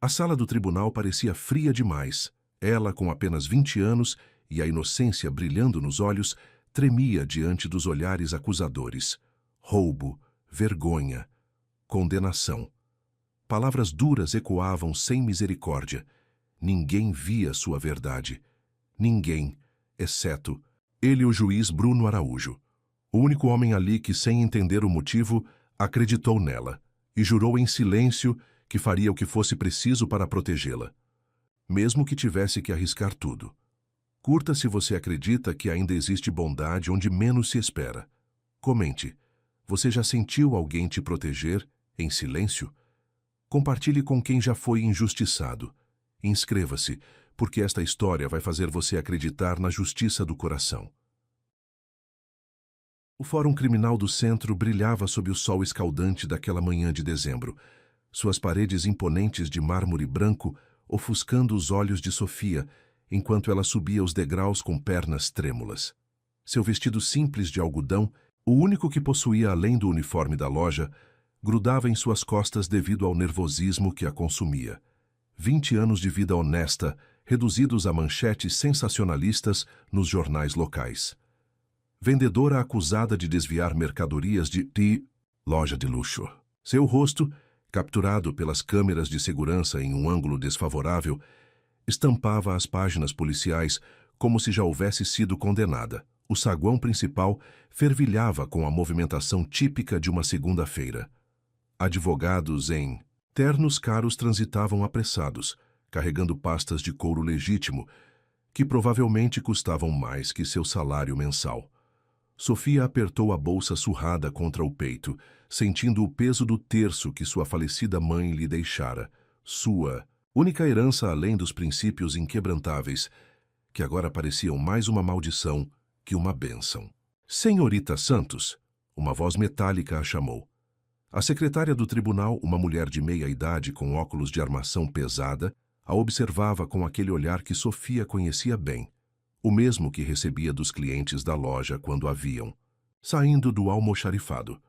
A sala do tribunal parecia fria demais. Ela, com apenas 20 anos e a inocência brilhando nos olhos, tremia diante dos olhares acusadores. Roubo, vergonha, condenação. Palavras duras ecoavam sem misericórdia. Ninguém via sua verdade. Ninguém, exceto ele, o juiz Bruno Araújo. O único homem ali que, sem entender o motivo, acreditou nela e jurou em silêncio que faria o que fosse preciso para protegê-la, mesmo que tivesse que arriscar tudo. Curta se você acredita que ainda existe bondade onde menos se espera. Comente. Você já sentiu alguém te proteger, em silêncio? Compartilhe com quem já foi injustiçado. Inscreva-se, porque esta história vai fazer você acreditar na justiça do coração. O Fórum Criminal do Centro brilhava sob o sol escaldante daquela manhã de dezembro, suas paredes imponentes de mármore branco ofuscando os olhos de Sofia, enquanto ela subia os degraus com pernas trêmulas. Seu vestido simples de algodão, o único que possuía além do uniforme da loja, grudava em suas costas devido ao nervosismo que a consumia. 20 anos de vida honesta, reduzidos a manchetes sensacionalistas nos jornais locais. Vendedora acusada de desviar mercadorias de loja de luxo. Seu rosto, capturado pelas câmeras de segurança em um ângulo desfavorável, estampava as páginas policiais como se já houvesse sido condenada. O saguão principal fervilhava com a movimentação típica de uma segunda-feira. Advogados em ternos caros transitavam apressados, carregando pastas de couro legítimo, que provavelmente custavam mais que seu salário mensal. Sofia apertou a bolsa surrada contra o peito, sentindo o peso do terço que sua falecida mãe lhe deixara, sua única herança além dos princípios inquebrantáveis, que agora pareciam mais uma maldição que uma bênção. Senhorita Santos, uma voz metálica a chamou. A secretária do tribunal, uma mulher de meia idade com óculos de armação pesada, a observava com aquele olhar que Sofia conhecia bem, o mesmo que recebia dos clientes da loja quando a viam, saindo do almoxarifado.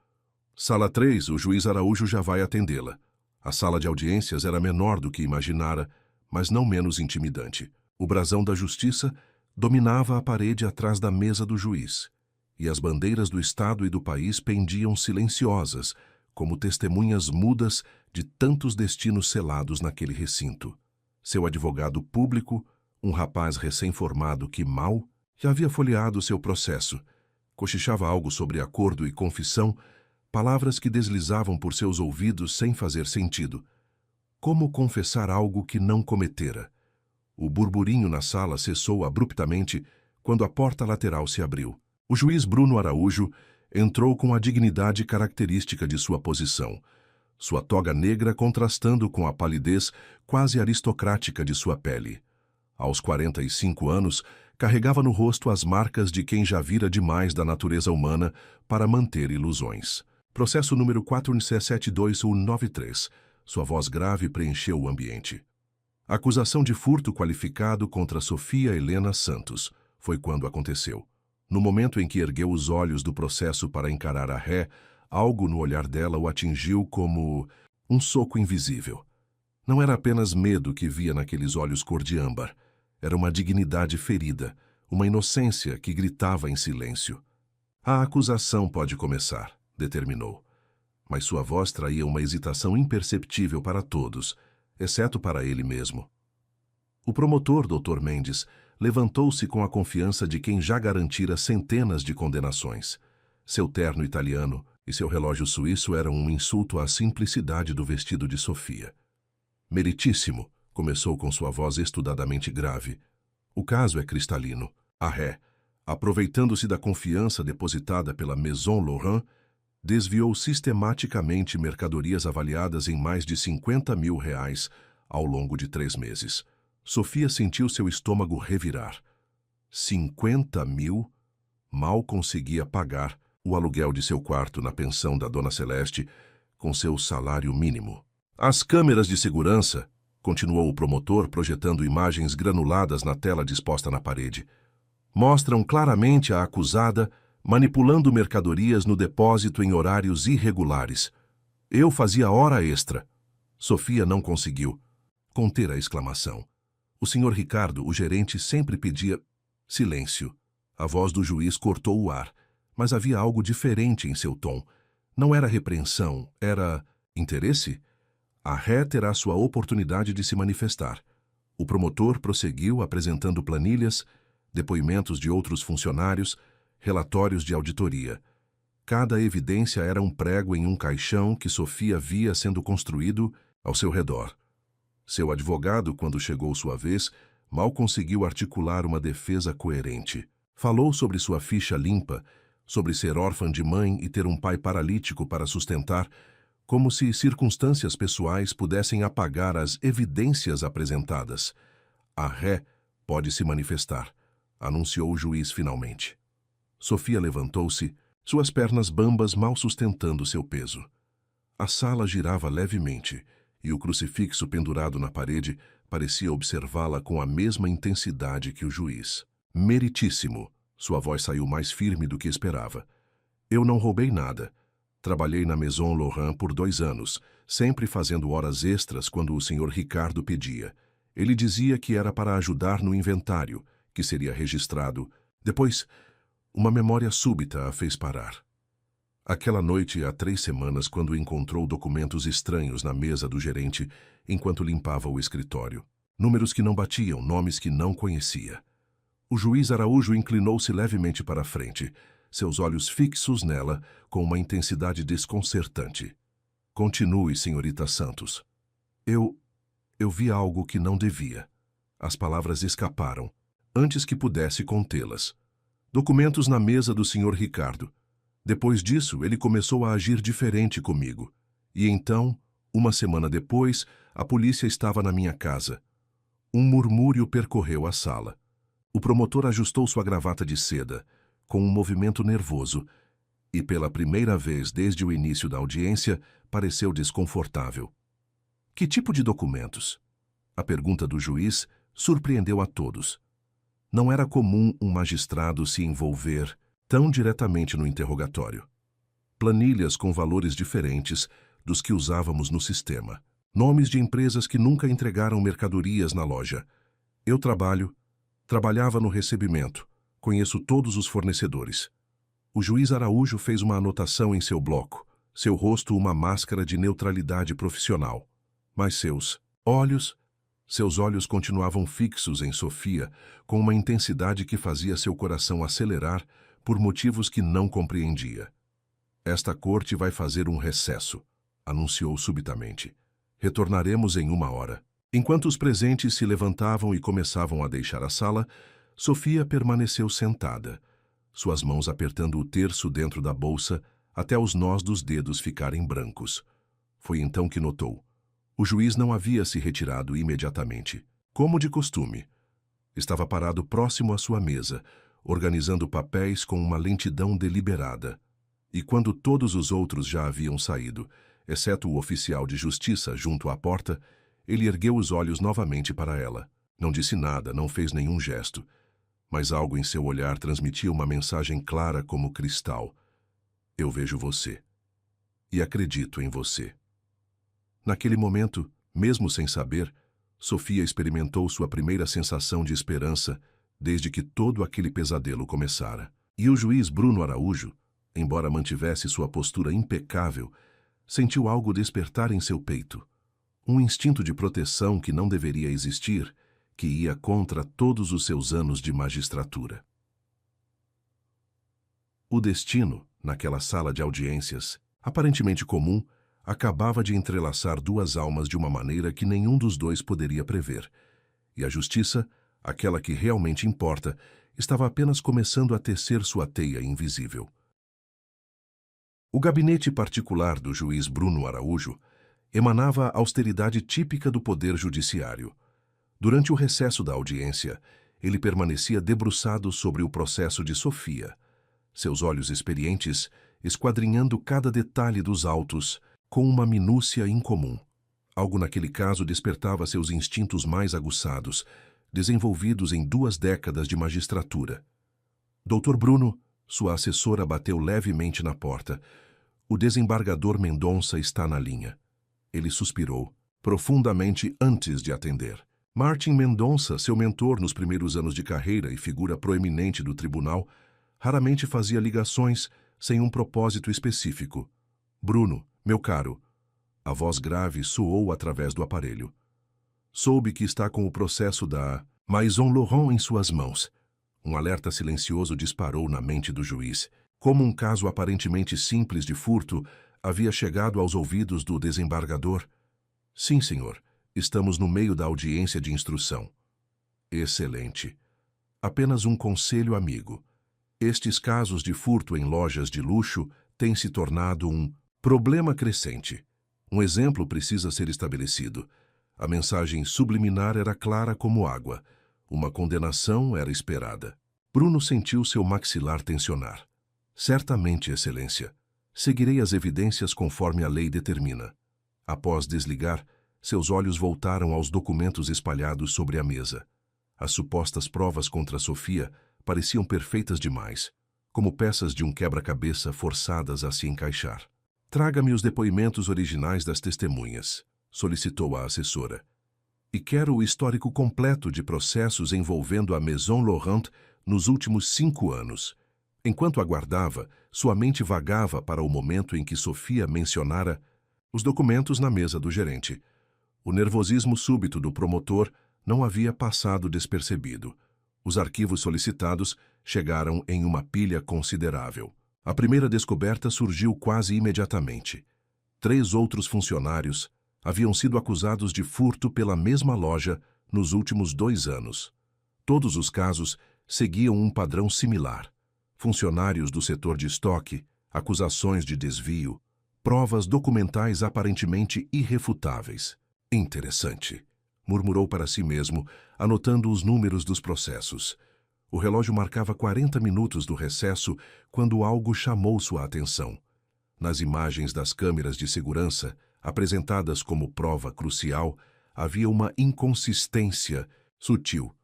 Sala 3, o juiz Araújo já vai atendê-la. A sala de audiências era menor do que imaginara, mas não menos intimidante. O brasão da justiça dominava a parede atrás da mesa do juiz, e as bandeiras do Estado e do país pendiam silenciosas, como testemunhas mudas de tantos destinos selados naquele recinto. Seu advogado público, um rapaz recém-formado que mal já havia folheado seu processo, cochichava algo sobre acordo e confissão, palavras que deslizavam por seus ouvidos sem fazer sentido. Como confessar algo que não cometera? O burburinho na sala cessou abruptamente quando a porta lateral se abriu. O juiz Bruno Araújo entrou com a dignidade característica de sua posição, sua toga negra contrastando com a palidez quase aristocrática de sua pele. Aos 45 anos, carregava no rosto as marcas de quem já vira demais da natureza humana para manter ilusões. Processo número 4172193. Sua voz grave preencheu o ambiente. Acusação de furto qualificado contra Sofia Helena Santos. Foi quando aconteceu. No momento em que ergueu os olhos do processo para encarar a ré, algo no olhar dela o atingiu como um soco invisível. Não era apenas medo que via naqueles olhos cor de âmbar. Era uma dignidade ferida, uma inocência que gritava em silêncio. A acusação pode começar, determinou. Mas sua voz traía uma hesitação imperceptível para todos, exceto para ele mesmo. O promotor, Dr. Mendes, levantou-se com a confiança de quem já garantira centenas de condenações. Seu terno italiano e seu relógio suíço eram um insulto à simplicidade do vestido de Sofia. Meritíssimo, começou com sua voz estudadamente grave. O caso é cristalino. A ré, aproveitando-se da confiança depositada pela Maison Laurent, desviou sistematicamente mercadorias avaliadas em mais de R$50 mil ao longo de 3 meses. Sofia sentiu seu estômago revirar. 50 mil? Mal conseguia pagar o aluguel de seu quarto na pensão da Dona Celeste com seu salário mínimo. As câmeras de segurança, continuou o promotor projetando imagens granuladas na tela disposta na parede, mostram claramente a acusada manipulando mercadorias no depósito em horários irregulares. Eu fazia hora extra. Sofia não conseguiu. conter a exclamação. O Sr. Ricardo, o gerente, sempre pedia silêncio. A voz do juiz cortou o ar, mas havia algo diferente em seu tom. Não era repreensão, era interesse? A ré terá sua oportunidade de se manifestar. O promotor prosseguiu apresentando planilhas, depoimentos de outros funcionários, relatórios de auditoria. Cada evidência era um prego em um caixão que Sofia via sendo construído ao seu redor. Seu advogado, quando chegou sua vez, mal conseguiu articular uma defesa coerente. Falou sobre sua ficha limpa, sobre ser órfã de mãe e ter um pai paralítico para sustentar, como se circunstâncias pessoais pudessem apagar as evidências apresentadas. A ré pode se manifestar, anunciou o juiz finalmente. Sofia levantou-se, suas pernas bambas mal sustentando seu peso. A sala girava levemente, e o crucifixo pendurado na parede parecia observá-la com a mesma intensidade que o juiz. Meritíssimo, sua voz saiu mais firme do que esperava. Eu não roubei nada. Trabalhei na Maison Laurent por 2 anos, sempre fazendo horas extras quando o Sr. Ricardo pedia. Ele dizia que era para ajudar no inventário, que seria registrado. Depois, uma memória súbita a fez parar. Aquela noite, há 3 semanas, quando encontrou documentos estranhos na mesa do gerente enquanto limpava o escritório. Números que não batiam, nomes que não conhecia. O juiz Araújo inclinou-se levemente para a frente, seus olhos fixos nela com uma intensidade desconcertante. Continue, senhorita Santos. Eu vi algo que não devia. As palavras escaparam, antes que pudesse contê-las. Documentos na mesa do Sr. Ricardo. Depois disso, ele começou a agir diferente comigo. E então, uma semana depois, a polícia estava na minha casa. Um murmúrio percorreu a sala. O promotor ajustou sua gravata de seda, com um movimento nervoso, e pela primeira vez desde o início da audiência, pareceu desconfortável. Que tipo de documentos? A pergunta do juiz surpreendeu a todos. Não era comum um magistrado se envolver tão diretamente no interrogatório. Planilhas com valores diferentes dos que usávamos no sistema. Nomes de empresas que nunca entregaram mercadorias na loja. Eu trabalhava no recebimento. Conheço todos os fornecedores. O juiz Araújo fez uma anotação em seu bloco, seu rosto uma máscara de neutralidade profissional. Mas seus olhos continuavam fixos em Sofia, com uma intensidade que fazia seu coração acelerar por motivos que não compreendia. Esta corte vai fazer um recesso, anunciou subitamente. Retornaremos em 1 hora. Enquanto os presentes se levantavam e começavam a deixar a sala, Sofia permaneceu sentada, suas mãos apertando o terço dentro da bolsa até os nós dos dedos ficarem brancos. Foi então que notou. O juiz não havia se retirado imediatamente, como de costume. Estava parado próximo à sua mesa, organizando papéis com uma lentidão deliberada. E quando todos os outros já haviam saído, exceto o oficial de justiça junto à porta, ele ergueu os olhos novamente para ela. Não disse nada, não fez nenhum gesto, mas algo em seu olhar transmitia uma mensagem clara como cristal. Eu vejo você. E acredito em você. Naquele momento, mesmo sem saber, Sofia experimentou sua primeira sensação de esperança desde que todo aquele pesadelo começara. E o juiz Bruno Araújo, embora mantivesse sua postura impecável, sentiu algo despertar em seu peito. Um instinto de proteção que não deveria existir, que ia contra todos os seus anos de magistratura. O destino, naquela sala de audiências, aparentemente comum, acabava de entrelaçar 2 almas de uma maneira que nenhum dos dois poderia prever. E a justiça, aquela que realmente importa, estava apenas começando a tecer sua teia invisível. O gabinete particular do juiz Bruno Araújo emanava a austeridade típica do poder judiciário. Durante o recesso da audiência, ele permanecia debruçado sobre o processo de Sofia, seus olhos experientes esquadrinhando cada detalhe dos autos com uma minúcia incomum. Algo naquele caso despertava seus instintos mais aguçados, desenvolvidos em 2 décadas de magistratura. Doutor Bruno, sua assessora bateu levemente na porta. O desembargador Mendonça está na linha. Ele suspirou. profundamente antes de atender. Martin Mendonça, seu mentor nos primeiros anos de carreira e figura proeminente do tribunal, raramente fazia ligações sem um propósito específico. Bruno, meu caro. A voz grave soou através do aparelho. Soube que está com o processo da Maison Laurent em suas mãos. Um alerta silencioso disparou na mente do juiz. Como um caso aparentemente simples de furto havia chegado aos ouvidos do desembargador. Sim, senhor. Estamos no meio da audiência de instrução. Excelente. Apenas um conselho amigo. Estes casos de furto em lojas de luxo têm se tornado um problema crescente. Um exemplo precisa ser estabelecido. A mensagem subliminar era clara como água. Uma condenação era esperada. Bruno sentiu seu maxilar tensionar. Certamente, Excelência. Seguirei as evidências conforme a lei determina. Após desligar, seus olhos voltaram aos documentos espalhados sobre a mesa. As supostas provas contra Sofia pareciam perfeitas demais, como peças de um quebra-cabeça forçadas a se encaixar. Traga-me os depoimentos originais das testemunhas, solicitou a assessora. E quero o histórico completo de processos envolvendo a Maison Laurent nos últimos 5 anos. Enquanto aguardava, sua mente vagava para o momento em que Sofia mencionara os documentos na mesa do gerente. O nervosismo súbito do promotor não havia passado despercebido. Os arquivos solicitados chegaram em uma pilha considerável. A primeira descoberta surgiu quase imediatamente. 3 outros funcionários haviam sido acusados de furto pela mesma loja nos últimos 2 anos. Todos os casos seguiam um padrão similar. Funcionários do setor de estoque, acusações de desvio, provas documentais aparentemente irrefutáveis. Interessante, murmurou para si mesmo, anotando os números dos processos. O relógio marcava 40 minutos do recesso quando algo chamou sua atenção. Nas imagens das câmeras de segurança, apresentadas como prova crucial, havia uma inconsistência sutil.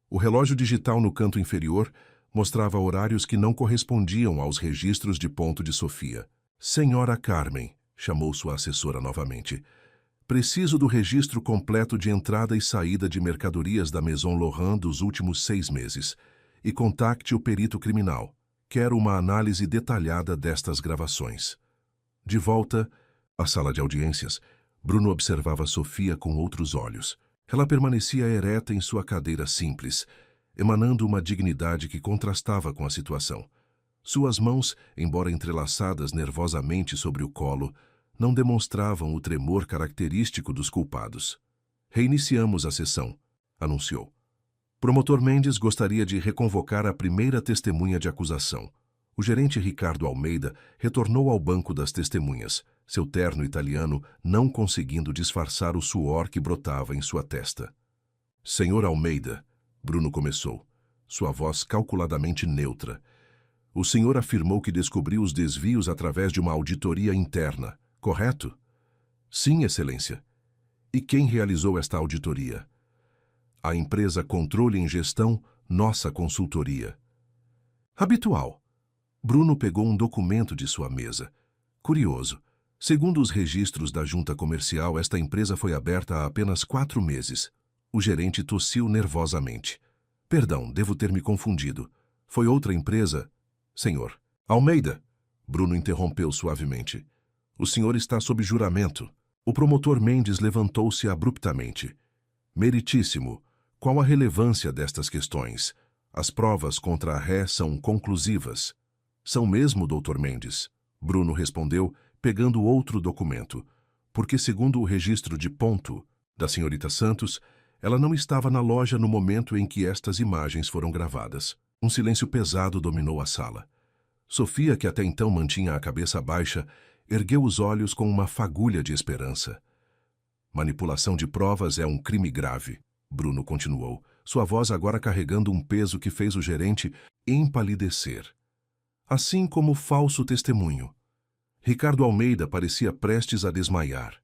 O relógio digital no canto inferior mostrava horários que não correspondiam aos registros de ponto de Sofia. Senhora Carmen, chamou sua assessora novamente. Preciso do registro completo de entrada e saída de mercadorias da Maison Laurent dos últimos 6 meses. E contacte o perito criminal. Quero uma análise detalhada destas gravações. De volta à sala de audiências, Bruno observava Sofia com outros olhos. Ela permanecia ereta em sua cadeira simples, emanando uma dignidade que contrastava com a situação. Suas mãos, embora entrelaçadas nervosamente sobre o colo, não demonstravam o tremor característico dos culpados. Reiniciamos a sessão, anunciou. Promotor Mendes gostaria de reconvocar a primeira testemunha de acusação. O gerente Ricardo Almeida retornou ao banco das testemunhas, seu terno italiano não conseguindo disfarçar o suor que brotava em sua testa. Senhor Almeida, Bruno começou, sua voz calculadamente neutra. O senhor afirmou que descobriu os desvios através de uma auditoria interna, correto? Sim, Excelência. E quem realizou esta auditoria? A empresa Controle em Gestão, nossa consultoria. Habitual. Bruno pegou um documento de sua mesa. Curioso. Segundo os registros da junta comercial, esta empresa foi aberta há apenas 4 meses. O gerente tossiu nervosamente. Perdão, devo ter me confundido. Foi outra empresa? Senhor. Almeida. Bruno interrompeu suavemente. O senhor está sob juramento. O promotor Mendes levantou-se abruptamente. Meritíssimo. Qual a relevância destas questões? As provas contra a ré são conclusivas. São mesmo, doutor Mendes? Bruno respondeu, pegando outro documento. Porque, segundo o registro de ponto da senhorita Santos, ela não estava na loja no momento em que estas imagens foram gravadas. Um silêncio pesado dominou a sala. Sofia, que até então mantinha a cabeça baixa, ergueu os olhos com uma fagulha de esperança. Manipulação de provas é um crime grave, Bruno continuou, sua voz agora carregando um peso que fez o gerente empalidecer. Assim como falso testemunho. Ricardo Almeida parecia prestes a desmaiar.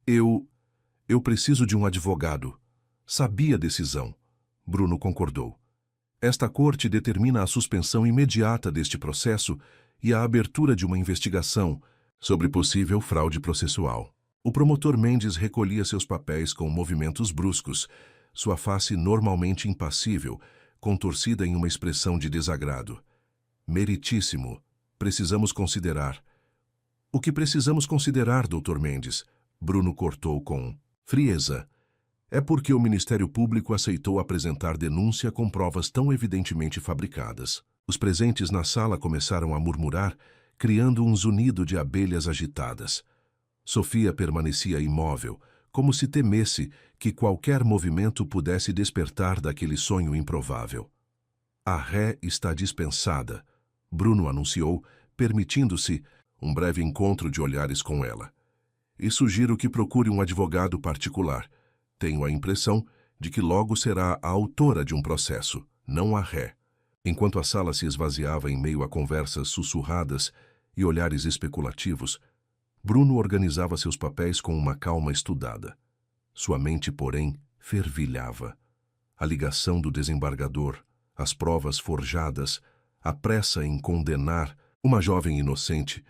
Eu preciso de um advogado. Sabia a decisão. Bruno concordou. Esta corte determina a suspensão imediata deste processo e a abertura de uma investigação sobre possível fraude processual. O promotor Mendes recolhia seus papéis com movimentos bruscos, sua face normalmente impassível, contorcida em uma expressão de desagrado. Meritíssimo. Precisamos considerar. O que precisamos considerar, Dr. Mendes? Bruno cortou com frieza. É porque o Ministério Público aceitou apresentar denúncia com provas tão evidentemente fabricadas. Os presentes na sala começaram a murmurar, criando um zunido de abelhas agitadas. Sofia permanecia imóvel, como se temesse que qualquer movimento pudesse despertar daquele sonho improvável. A ré está dispensada, Bruno anunciou, permitindo-se um breve encontro de olhares com ela. E sugiro que procure um advogado particular. Tenho a impressão de que logo será a autora de um processo, não a ré. Enquanto a sala se esvaziava em meio a conversas sussurradas e olhares especulativos, Bruno organizava seus papéis com uma calma estudada. Sua mente, porém, fervilhava. A ligação do desembargador, as provas forjadas, a pressa em condenar uma jovem inocente,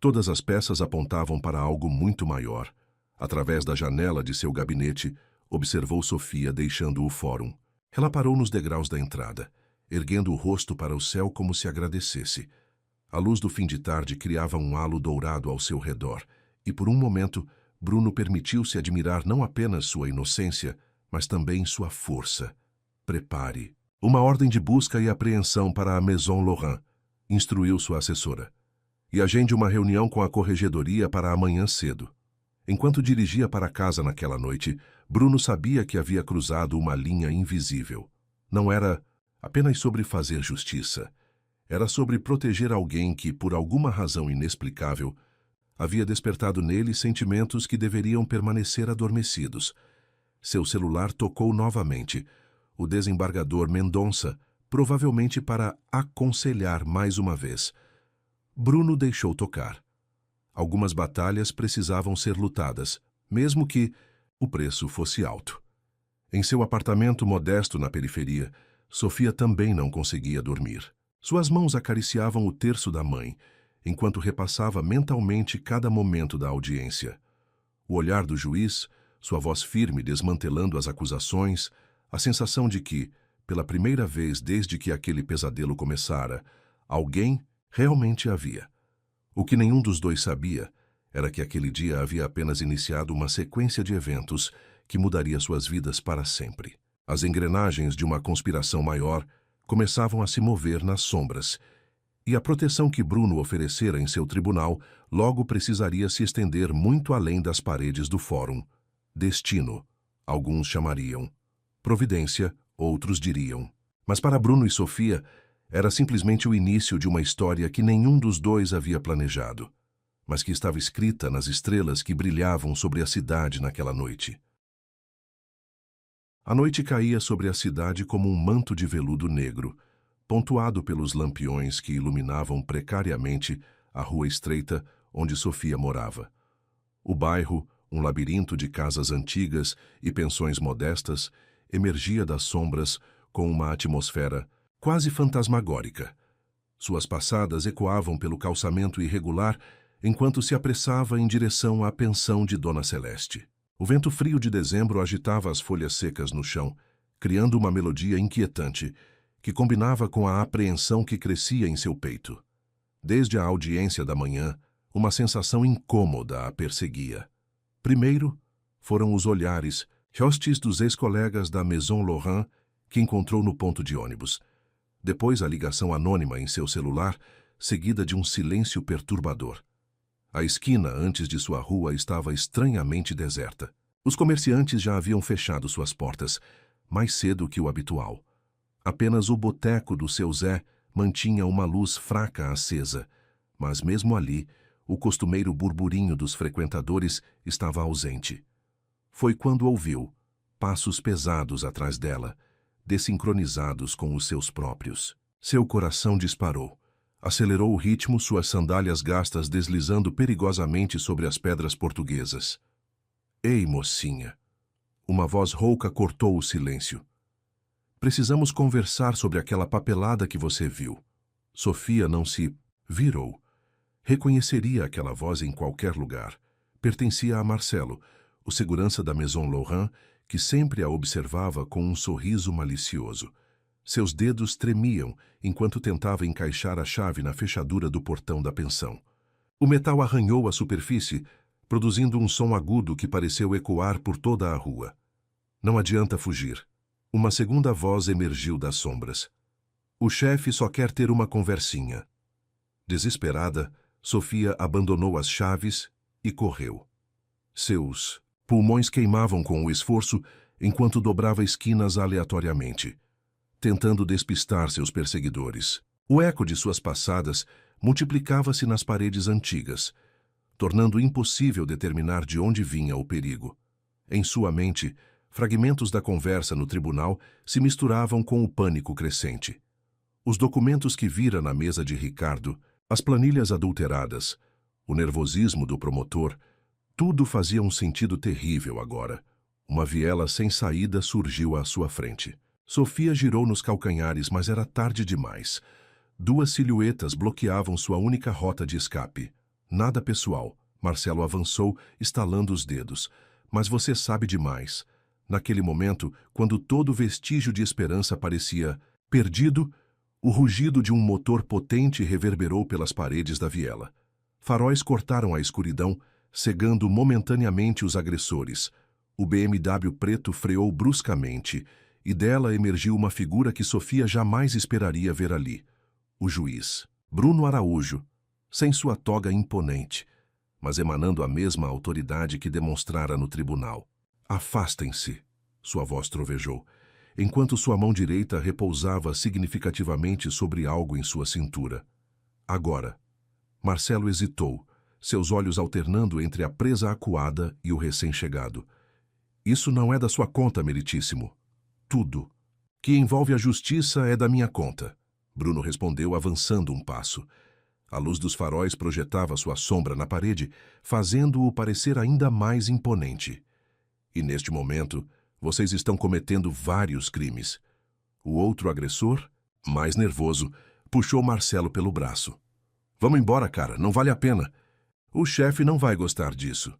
todas as peças apontavam para algo muito maior. Através da janela de seu gabinete, observou Sofia deixando o fórum. Ela parou nos degraus da entrada, erguendo o rosto para o céu como se agradecesse. A luz do fim de tarde criava um halo dourado ao seu redor, e por um momento, Bruno permitiu-se admirar não apenas sua inocência, mas também sua força. Prepare. Uma ordem de busca e apreensão para a Maison Laurent, instruiu sua assessora. E agende uma reunião com a corregedoria para amanhã cedo. Enquanto dirigia para casa naquela noite, Bruno sabia que havia cruzado uma linha invisível. Não era apenas sobre fazer justiça. Era sobre proteger alguém que, por alguma razão inexplicável, havia despertado nele sentimentos que deveriam permanecer adormecidos. Seu celular tocou novamente. O desembargador Mendonça, provavelmente para aconselhar mais uma vez. Bruno deixou tocar. Algumas batalhas precisavam ser lutadas, mesmo que o preço fosse alto. Em seu apartamento modesto na periferia, Sofia também não conseguia dormir. Suas mãos acariciavam o terço da mãe, enquanto repassava mentalmente cada momento da audiência. O olhar do juiz, sua voz firme desmantelando as acusações, a sensação de que, pela primeira vez desde que aquele pesadelo começara, alguém realmente havia. O que nenhum dos dois sabia era que aquele dia havia apenas iniciado uma sequência de eventos que mudaria suas vidas para sempre. As engrenagens de uma conspiração maior começavam a se mover nas sombras, e a proteção que Bruno oferecera em seu tribunal logo precisaria se estender muito além das paredes do fórum. Destino, alguns chamariam. Providência, outros diriam. Mas para Bruno e Sofia, era simplesmente o início de uma história que nenhum dos dois havia planejado, mas que estava escrita nas estrelas que brilhavam sobre a cidade naquela noite. A noite caía sobre a cidade como um manto de veludo negro, pontuado pelos lampiões que iluminavam precariamente a rua estreita onde Sofia morava. O bairro, um labirinto de casas antigas e pensões modestas, emergia das sombras com uma atmosfera quase fantasmagórica. Suas passadas ecoavam pelo calçamento irregular enquanto se apressava em direção à pensão de Dona Celeste. O vento frio de dezembro agitava as folhas secas no chão, criando uma melodia inquietante que combinava com a apreensão que crescia em seu peito. Desde a audiência da manhã, uma sensação incômoda a perseguia. Primeiro, foram os olhares, hostis dos ex-colegas da Maison Laurent que encontrou no ponto de ônibus. Depois, a ligação anônima em seu celular, seguida de um silêncio perturbador. A esquina antes de sua rua estava estranhamente deserta. Os comerciantes já haviam fechado suas portas, mais cedo que o habitual. Apenas o boteco do seu Zé mantinha uma luz fraca acesa, mas mesmo ali, o costumeiro burburinho dos frequentadores estava ausente. Foi quando ouviu passos pesados atrás dela, desincronizados com os seus próprios. Seu coração disparou. Acelerou o ritmo, suas sandálias gastas deslizando perigosamente sobre as pedras portuguesas. Ei, mocinha! Uma voz rouca cortou o silêncio. Precisamos conversar sobre aquela papelada que você viu. Sofia não se virou. Reconheceria aquela voz em qualquer lugar. Pertencia a Marcelo, o segurança da Maison Laurent, que sempre a observava com um sorriso malicioso. Seus dedos tremiam enquanto tentava encaixar a chave na fechadura do portão da pensão. O metal arranhou a superfície, produzindo um som agudo que pareceu ecoar por toda a rua. Não adianta fugir. Uma segunda voz emergiu das sombras. O chefe só quer ter uma conversinha. Desesperada, Sofia abandonou as chaves e correu. Seus pulmões queimavam com o esforço enquanto dobrava esquinas aleatoriamente, tentando despistar seus perseguidores. O eco de suas passadas multiplicava-se nas paredes antigas, tornando impossível determinar de onde vinha o perigo. Em sua mente, fragmentos da conversa no tribunal se misturavam com o pânico crescente. Os documentos que vira na mesa de Ricardo, as planilhas adulteradas, o nervosismo do promotor, tudo fazia um sentido terrível agora. Uma viela sem saída surgiu à sua frente. Sofia girou nos calcanhares, mas era tarde demais. Duas silhuetas bloqueavam sua única rota de escape. Nada pessoal. Marcelo avançou, estalando os dedos. Mas você sabe demais. Naquele momento, quando todo vestígio de esperança parecia perdido, o rugido de um motor potente reverberou pelas paredes da viela. Faróis cortaram a escuridão, cegando momentaneamente os agressores. O BMW preto freou bruscamente, e dela emergiu uma figura que Sofia jamais esperaria ver ali. O juiz, Bruno Araújo, sem sua toga imponente, mas emanando a mesma autoridade que demonstrara no tribunal. Afastem-se, sua voz trovejou, enquanto sua mão direita repousava significativamente sobre algo em sua cintura. Agora. Marcelo hesitou, seus olhos alternando entre a presa acuada e o recém-chegado. Isso não é da sua conta, meritíssimo. Tudo que envolve a justiça é da minha conta, Bruno respondeu, avançando um passo. A luz dos faróis projetava sua sombra na parede, fazendo-o parecer ainda mais imponente. E neste momento, vocês estão cometendo vários crimes. O outro agressor, mais nervoso, puxou Marcelo pelo braço. Vamos embora, cara, não vale a pena. O chefe não vai gostar disso.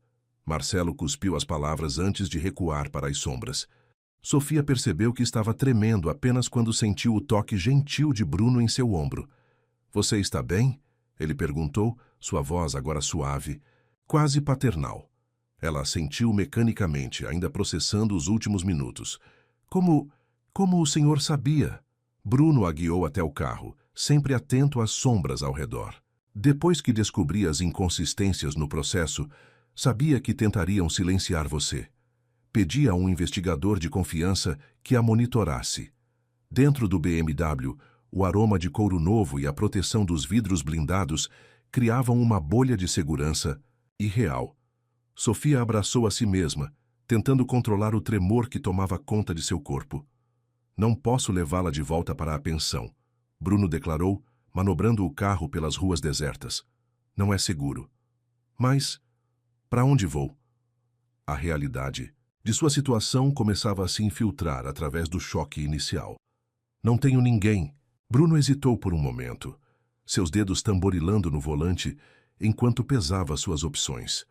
Marcelo cuspiu as palavras antes de recuar para as sombras. Sofia percebeu que estava tremendo apenas quando sentiu o toque gentil de Bruno em seu ombro. Você está bem? Ele perguntou, sua voz agora suave, quase paternal. Ela assentiu mecanicamente, ainda processando os últimos minutos. Como o senhor sabia? Bruno a guiou até o carro, sempre atento às sombras ao redor. Depois que descobri as inconsistências no processo, sabia que tentariam silenciar você. Pedi a um investigador de confiança que a monitorasse. Dentro do BMW, o aroma de couro novo e a proteção dos vidros blindados criavam uma bolha de segurança irreal. Sofia abraçou a si mesma, tentando controlar o tremor que tomava conta de seu corpo. Não posso levá-la de volta para a pensão, Bruno declarou, manobrando o carro pelas ruas desertas. Não é seguro. Mas, para onde vou? A realidade de sua situação começava a se infiltrar através do choque inicial. Não tenho ninguém. Bruno hesitou por um momento, seus dedos tamborilando no volante enquanto pesava suas opções.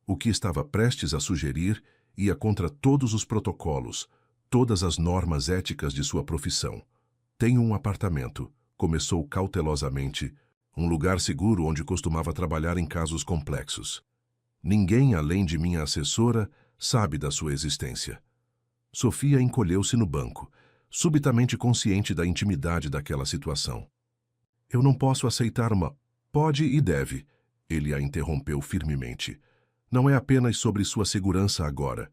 O que estava prestes a sugerir ia contra todos os protocolos, todas as normas éticas de sua profissão. Tenho um apartamento, começou cautelosamente, um lugar seguro onde costumava trabalhar em casos complexos. Ninguém além de minha assessora sabe da sua existência. Sofia encolheu-se no banco, subitamente consciente da intimidade daquela situação. Eu não posso aceitar uma... Pode e deve, ele a interrompeu firmemente. Não é apenas sobre sua segurança agora.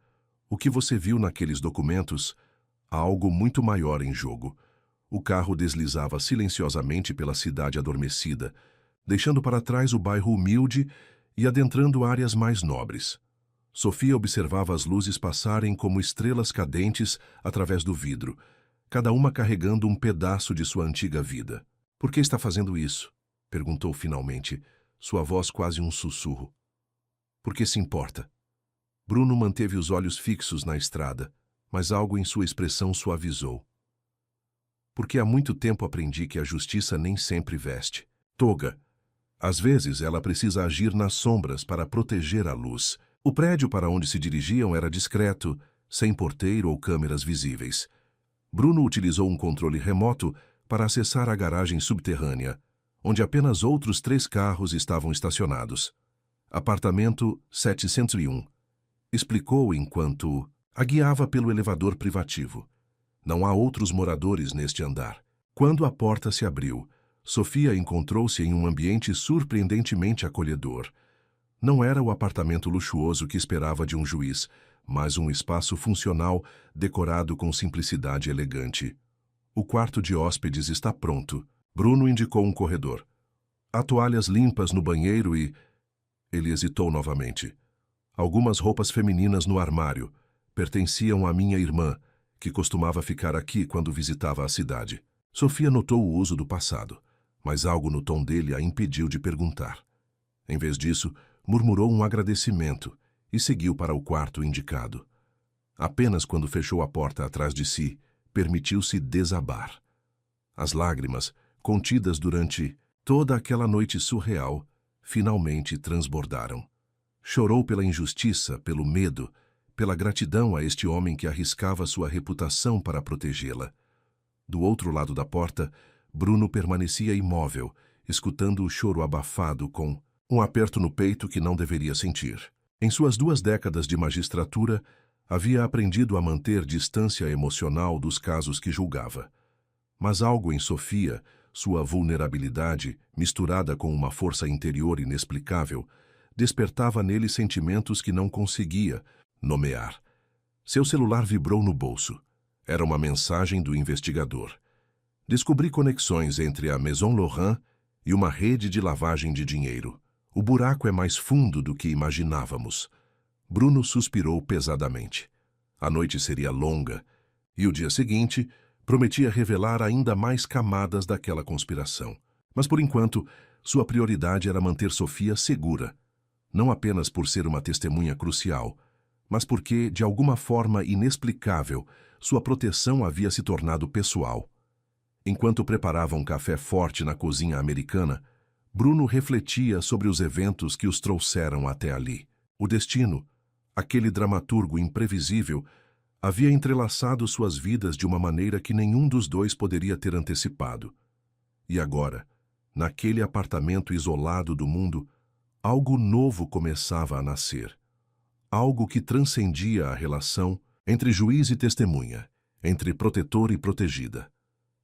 O que você viu naqueles documentos, há algo muito maior em jogo. O carro deslizava silenciosamente pela cidade adormecida, deixando para trás o bairro humilde e adentrando áreas mais nobres. Sofia observava as luzes passarem como estrelas cadentes através do vidro, cada uma carregando um pedaço de sua antiga vida. Por que está fazendo isso? Perguntou finalmente, sua voz quase um sussurro. Por que se importa? Bruno manteve os olhos fixos na estrada, mas algo em sua expressão suavizou. Porque há muito tempo aprendi que a justiça nem sempre veste toga. Às vezes ela precisa agir nas sombras para proteger a luz. O prédio para onde se dirigiam era discreto, sem porteiro ou câmeras visíveis. Bruno utilizou um controle remoto para acessar a garagem subterrânea, onde apenas outros 3 carros estavam estacionados. Apartamento 701. Explicou enquanto a guiava pelo elevador privativo. Não há outros moradores neste andar. Quando a porta se abriu, Sofia encontrou-se em um ambiente surpreendentemente acolhedor. Não era o apartamento luxuoso que esperava de um juiz, mas um espaço funcional decorado com simplicidade elegante. O quarto de hóspedes está pronto. Bruno indicou um corredor. Há toalhas limpas no banheiro e... Ele hesitou novamente. Algumas roupas femininas no armário. Pertenciam à minha irmã, que costumava ficar aqui quando visitava a cidade. Sofia notou o uso do passado, mas algo no tom dele a impediu de perguntar. Em vez disso, murmurou um agradecimento e seguiu para o quarto indicado. Apenas quando fechou a porta atrás de si, permitiu-se desabar. As lágrimas, contidas durante toda aquela noite surreal, finalmente transbordaram. Chorou pela injustiça, pelo medo, pela gratidão a este homem que arriscava sua reputação para protegê-la. Do outro lado da porta, Bruno permanecia imóvel, escutando o choro abafado com um aperto no peito que não deveria sentir. Em suas 2 décadas de magistratura, havia aprendido a manter distância emocional dos casos que julgava. Mas algo em Sofia, sua vulnerabilidade, misturada com uma força interior inexplicável, despertava nele sentimentos que não conseguia nomear. Seu celular vibrou no bolso. Era uma mensagem do investigador. Descobri conexões entre a Maison Laurent e uma rede de lavagem de dinheiro. O buraco é mais fundo do que imaginávamos. Bruno suspirou pesadamente. A noite seria longa, e o dia seguinte prometia revelar ainda mais camadas daquela conspiração. Mas, por enquanto, sua prioridade era manter Sofia segura, não apenas por ser uma testemunha crucial, mas porque, de alguma forma inexplicável, sua proteção havia se tornado pessoal. Enquanto preparava um café forte na cozinha americana, Bruno refletia sobre os eventos que os trouxeram até ali. O destino, aquele dramaturgo imprevisível, havia entrelaçado suas vidas de uma maneira que nenhum dos dois poderia ter antecipado. E agora, naquele apartamento isolado do mundo, algo novo começava a nascer. Algo que transcendia a relação entre juiz e testemunha, entre protetor e protegida.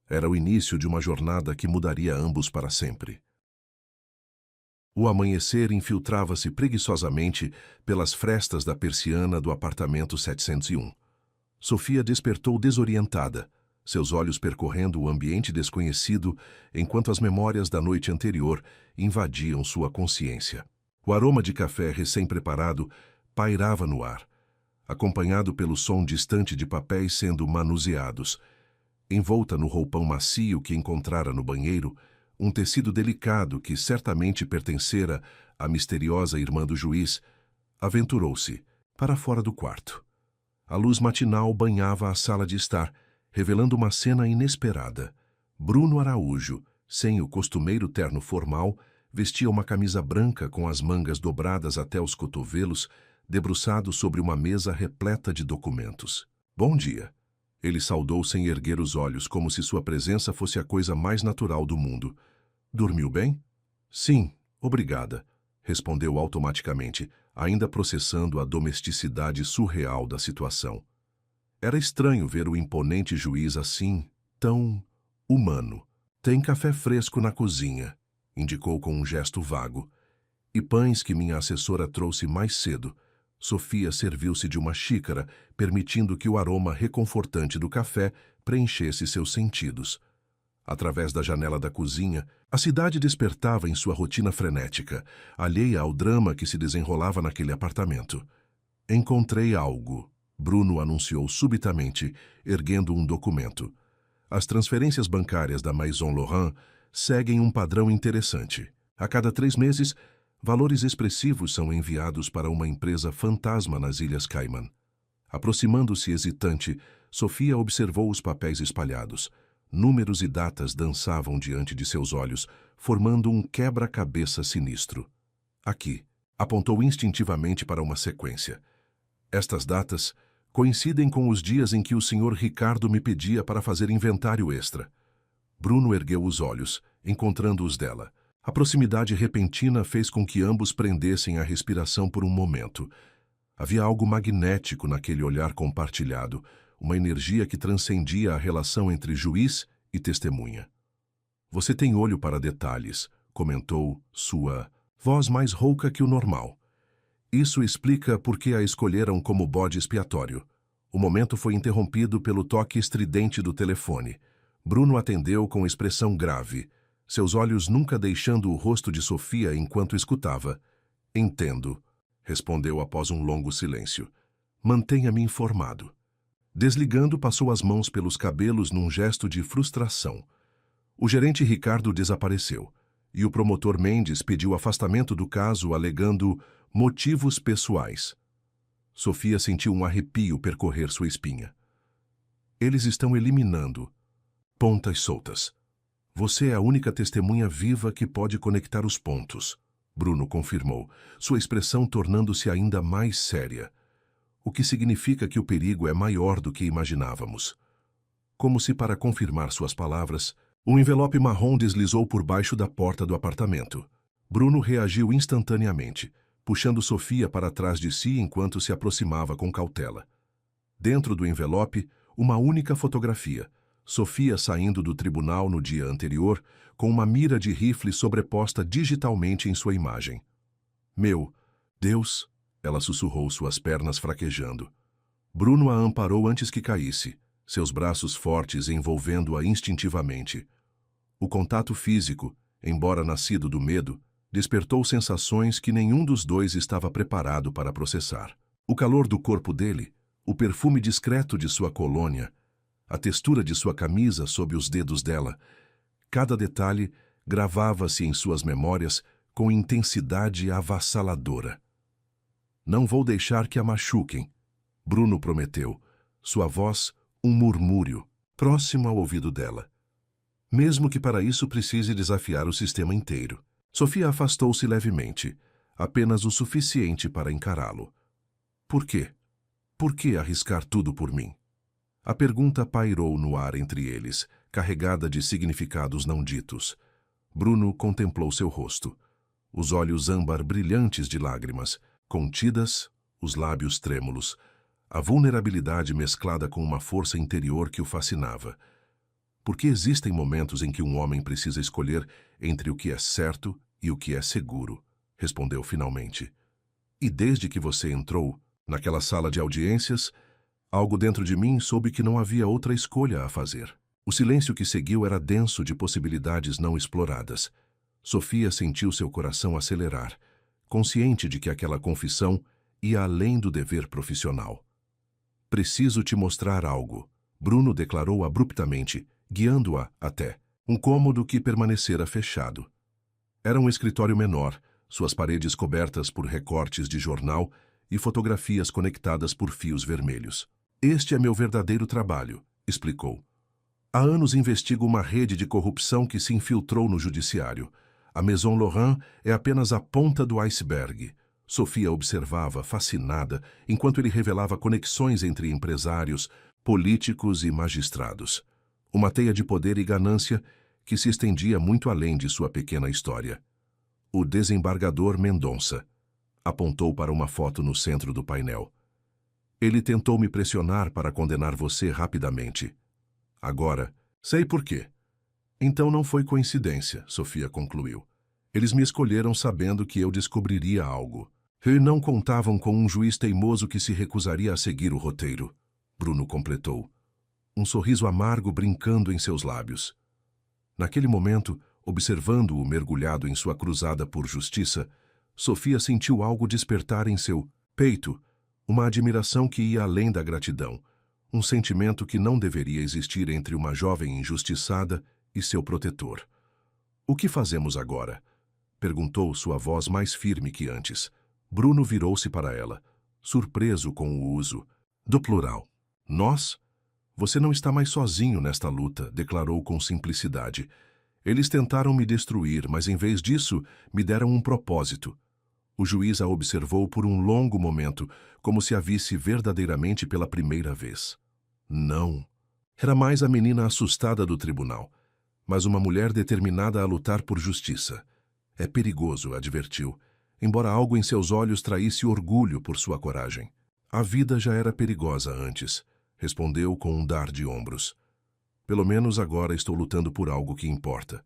Era o início de uma jornada que mudaria ambos para sempre. O amanhecer infiltrava-se preguiçosamente pelas frestas da persiana do apartamento 701. Sofia despertou desorientada, seus olhos percorrendo o ambiente desconhecido enquanto as memórias da noite anterior invadiam sua consciência. O aroma de café recém-preparado pairava no ar, acompanhado pelo som distante de papéis sendo manuseados. Envolta no roupão macio que encontrara no banheiro, um tecido delicado que certamente pertencera à misteriosa irmã do juiz, aventurou-se para fora do quarto. A luz matinal banhava a sala de estar, revelando uma cena inesperada. Bruno Araújo, sem o costumeiro terno formal, vestia uma camisa branca com as mangas dobradas até os cotovelos, debruçado sobre uma mesa repleta de documentos. Bom dia. Ele saudou sem erguer os olhos, como se sua presença fosse a coisa mais natural do mundo. Dormiu bem? Sim, obrigada, respondeu automaticamente, ainda processando a domesticidade surreal da situação. Era estranho ver o imponente juiz assim, tão humano. Tem café fresco na cozinha, indicou com um gesto vago. E pães que minha assessora trouxe mais cedo. Sofia serviu-se de uma xícara, permitindo que o aroma reconfortante do café preenchesse seus sentidos. Através da janela da cozinha, a cidade despertava em sua rotina frenética, alheia ao drama que se desenrolava naquele apartamento. Encontrei algo, Bruno anunciou subitamente, erguendo um documento. As transferências bancárias da Maison Laurent seguem um padrão interessante. A cada 3 meses, valores expressivos são enviados para uma empresa fantasma nas Ilhas Cayman. Aproximando-se hesitante, Sofia observou os papéis espalhados. Números e datas dançavam diante de seus olhos, formando um quebra-cabeça sinistro. Aqui, Apontou instintivamente para uma sequência. Estas datas coincidem com os dias em que o Sr. Ricardo me pedia para fazer inventário extra. Bruno ergueu os olhos, encontrando-os dela. A proximidade repentina fez com que ambos prendessem a respiração por um momento. Havia algo magnético naquele olhar compartilhado, uma energia que transcendia a relação entre juiz e testemunha. Você tem olho para detalhes, comentou sua voz mais rouca que o normal. Isso explica por que a escolheram como bode expiatório. O momento foi interrompido pelo toque estridente do telefone. Bruno atendeu com expressão grave, seus olhos nunca deixando o rosto de Sofia enquanto escutava. Entendo, respondeu após um longo silêncio. Mantenha-me informado. Desligando, passou as mãos pelos cabelos num gesto de frustração. O gerente Ricardo desapareceu, e o promotor Mendes pediu afastamento do caso alegando motivos pessoais. Sofia sentiu um arrepio percorrer sua espinha. Eles estão eliminando pontas soltas. Você é a única testemunha viva que pode conectar os pontos, Bruno confirmou, sua expressão tornando-se ainda mais séria. O que significa que o perigo é maior do que imaginávamos. Como se para confirmar suas palavras, um envelope marrom deslizou por baixo da porta do apartamento. Bruno reagiu instantaneamente, puxando Sofia para trás de si enquanto se aproximava com cautela. Dentro do envelope, uma única fotografia. Sofia saindo do tribunal no dia anterior, com uma mira de rifle sobreposta digitalmente em sua imagem. Meu Deus! Ela sussurrou, suas pernas fraquejando. Bruno a amparou antes que caísse, seus braços fortes envolvendo-a instintivamente. O contato físico, embora nascido do medo, despertou sensações que nenhum dos dois estava preparado para processar. O calor do corpo dele, o perfume discreto de sua colônia, a textura de sua camisa sob os dedos dela, cada detalhe gravava-se em suas memórias com intensidade avassaladora. Não vou deixar que a machuquem, Bruno prometeu, sua voz um murmúrio, próximo ao ouvido dela. Mesmo que para isso precise desafiar o sistema inteiro. Sofia afastou-se levemente, apenas o suficiente para encará-lo. Por quê? Por que arriscar tudo por mim? A pergunta pairou no ar entre eles, carregada de significados não ditos. Bruno contemplou seu rosto. Os olhos âmbar brilhantes de lágrimas, contidas, os lábios trêmulos, a vulnerabilidade mesclada com uma força interior que o fascinava. Porque existem momentos em que um homem precisa escolher entre o que é certo e o que é seguro, respondeu finalmente. E desde que você entrou, naquela sala de audiências, algo dentro de mim soube que não havia outra escolha a fazer. O silêncio que seguiu era denso de possibilidades não exploradas. Sofia sentiu seu coração acelerar, consciente de que aquela confissão ia além do dever profissional. Preciso te mostrar algo, Bruno declarou abruptamente, guiando-a até um cômodo que permanecera fechado. Era um escritório menor, suas paredes cobertas por recortes de jornal e fotografias conectadas por fios vermelhos. Este é meu verdadeiro trabalho, explicou. Há anos investigo uma rede de corrupção que se infiltrou no judiciário. A Maison Laurent é apenas a ponta do iceberg. Sofia observava, fascinada, enquanto ele revelava conexões entre empresários, políticos e magistrados. Uma teia de poder e ganância que se estendia muito além de sua pequena história. O desembargador Mendonça apontou para uma foto no centro do painel. Ele tentou me pressionar para condenar você rapidamente. Agora, sei por quê. Então não foi coincidência, Sofia concluiu. Eles me escolheram sabendo que eu descobriria algo. E não contavam com um juiz teimoso que se recusaria a seguir o roteiro, Bruno completou. Um sorriso amargo brincando em seus lábios. Naquele momento, observando-o mergulhado em sua cruzada por justiça, Sofia sentiu algo despertar em seu peito, uma admiração que ia além da gratidão, um sentimento que não deveria existir entre uma jovem injustiçada e seu protetor. O que fazemos agora? Perguntou sua voz mais firme que antes. Bruno virou-se para ela, surpreso com o uso do plural. Nós? Você não está mais sozinho nesta luta, declarou com simplicidade. Eles tentaram me destruir, mas em vez disso, me deram um propósito. O juiz a observou por um longo momento, como se a visse verdadeiramente pela primeira vez. Não. Era mais a menina assustada do tribunal, mas uma mulher determinada a lutar por justiça. É perigoso, advertiu, embora algo em seus olhos traísse orgulho por sua coragem. A vida já era perigosa antes, respondeu com um dar de ombros. Pelo menos agora estou lutando por algo que importa.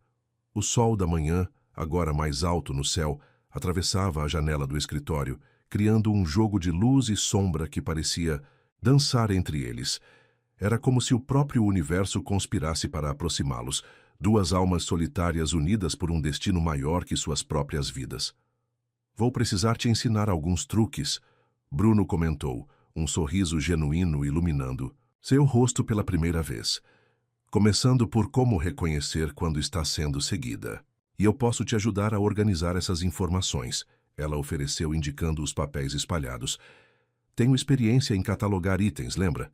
O sol da manhã, agora mais alto no céu, atravessava a janela do escritório, criando um jogo de luz e sombra que parecia dançar entre eles. Era como se o próprio universo conspirasse para aproximá-los, duas almas solitárias unidas por um destino maior que suas próprias vidas. Vou precisar te ensinar alguns truques, Bruno comentou, um sorriso genuíno iluminando seu rosto pela primeira vez. Começando por como reconhecer quando está sendo seguida. E eu posso te ajudar a organizar essas informações, ela ofereceu indicando os papéis espalhados. Tenho experiência em catalogar itens, lembra?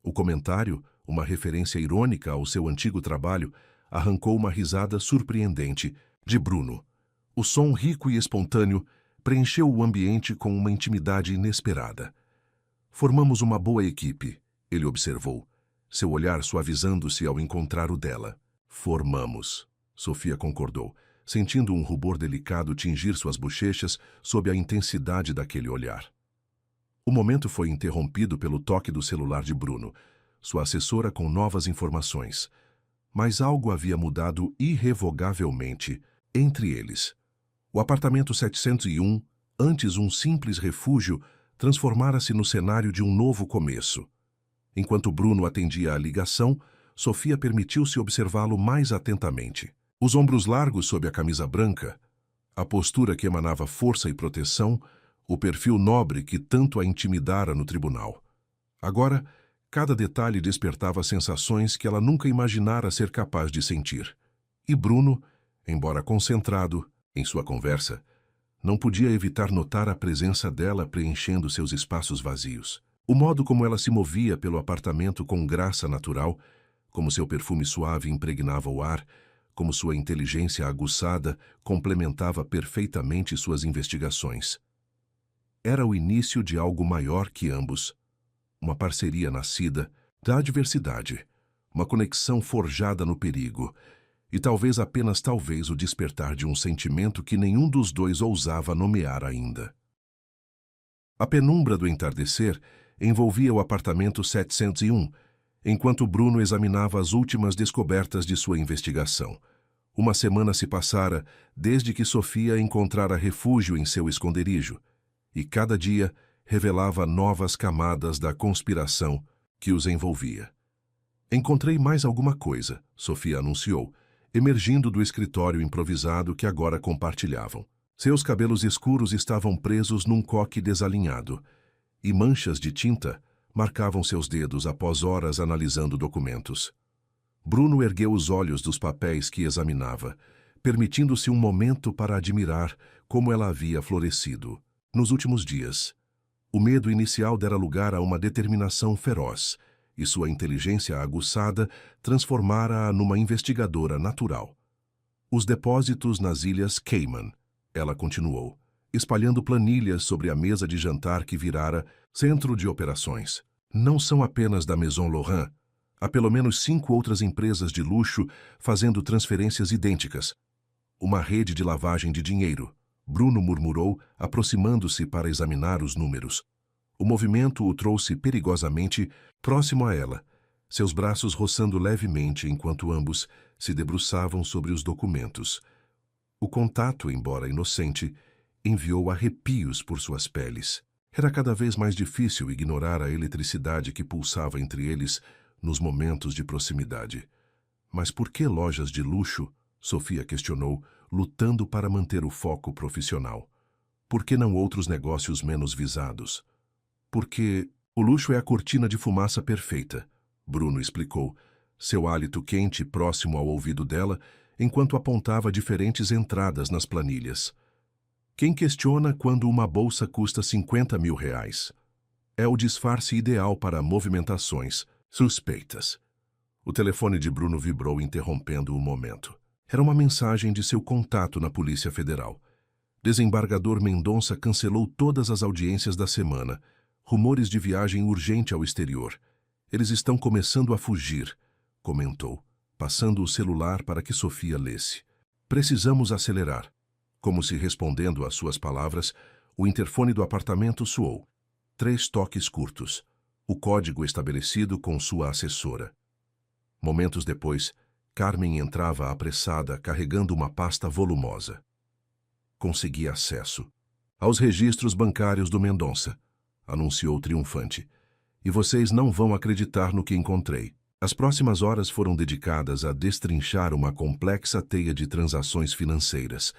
O comentário, uma referência irônica ao seu antigo trabalho, arrancou uma risada surpreendente de Bruno. O som rico e espontâneo preencheu o ambiente com uma intimidade inesperada. Formamos uma boa equipe, ele observou, seu olhar suavizando-se ao encontrar o dela. Formamos, Sofia concordou, sentindo um rubor delicado tingir suas bochechas sob a intensidade daquele olhar. O momento foi interrompido pelo toque do celular de Bruno, sua assessora com novas informações. Mas algo havia mudado irrevogavelmente entre eles. O apartamento 701, antes um simples refúgio, transformara-se no cenário de um novo começo. Enquanto Bruno atendia à ligação, Sofia permitiu-se observá-lo mais atentamente. Os ombros largos sob a camisa branca, a postura que emanava força e proteção, o perfil nobre que tanto a intimidara no tribunal. Agora, cada detalhe despertava sensações que ela nunca imaginara ser capaz de sentir. E Bruno, embora concentrado em sua conversa, não podia evitar notar a presença dela preenchendo seus espaços vazios. O modo como ela se movia pelo apartamento com graça natural, como seu perfume suave impregnava o ar, como sua inteligência aguçada complementava perfeitamente suas investigações. Era o início de algo maior que ambos. Uma parceria nascida da adversidade, uma conexão forjada no perigo, e talvez apenas talvez o despertar de um sentimento que nenhum dos dois ousava nomear ainda. A penumbra do entardecer envolvia o apartamento 701, enquanto Bruno examinava as últimas descobertas de sua investigação. Uma semana se passara desde que Sofia encontrara refúgio em seu esconderijo, e cada dia revelava novas camadas da conspiração que os envolvia. Encontrei mais alguma coisa, Sofia anunciou, emergindo do escritório improvisado que agora compartilhavam. Seus cabelos escuros estavam presos num coque desalinhado, e manchas de tinta marcavam seus dedos após horas analisando documentos. Bruno ergueu os olhos dos papéis que examinava, permitindo-se um momento para admirar como ela havia florescido. Nos últimos dias, o medo inicial dera lugar a uma determinação feroz, e sua inteligência aguçada transformara-a numa investigadora natural. Os depósitos nas Ilhas Cayman, ela continuou, espalhando planilhas sobre a mesa de jantar que virara centro de operações. Não são apenas da Maison Laurent. Há pelo menos 5 outras empresas de luxo fazendo transferências idênticas. Uma rede de lavagem de dinheiro, Bruno murmurou, aproximando-se para examinar os números. O movimento o trouxe perigosamente próximo a ela, seus braços roçando levemente enquanto ambos se debruçavam sobre os documentos. O contato, embora inocente, enviou arrepios por suas peles. Era cada vez mais difícil ignorar a eletricidade que pulsava entre eles nos momentos de proximidade. Mas por que lojas de luxo? Sofia questionou, lutando para manter o foco profissional. Por que não outros negócios menos visados? Porque o luxo é a cortina de fumaça perfeita, Bruno explicou, seu hálito quente próximo ao ouvido dela, enquanto apontava diferentes entradas nas planilhas. Quem questiona quando uma bolsa custa 50 mil reais? É o disfarce ideal para movimentações suspeitas. O telefone de Bruno vibrou, interrompendo o momento. Era uma mensagem de seu contato na Polícia Federal. Desembargador Mendonça cancelou todas as audiências da semana. Rumores de viagem urgente ao exterior. Eles estão começando a fugir, comentou, passando o celular para que Sofia lesse. Precisamos acelerar. Como se respondendo às suas palavras, o interfone do apartamento soou. 3 toques curtos. O código estabelecido com sua assessora. Momentos depois, Carmen entrava apressada, carregando uma pasta volumosa. Consegui acesso aos registros bancários do Mendonça, anunciou triunfante. E vocês não vão acreditar no que encontrei. As próximas horas foram dedicadas a destrinchar uma complexa teia de transações financeiras.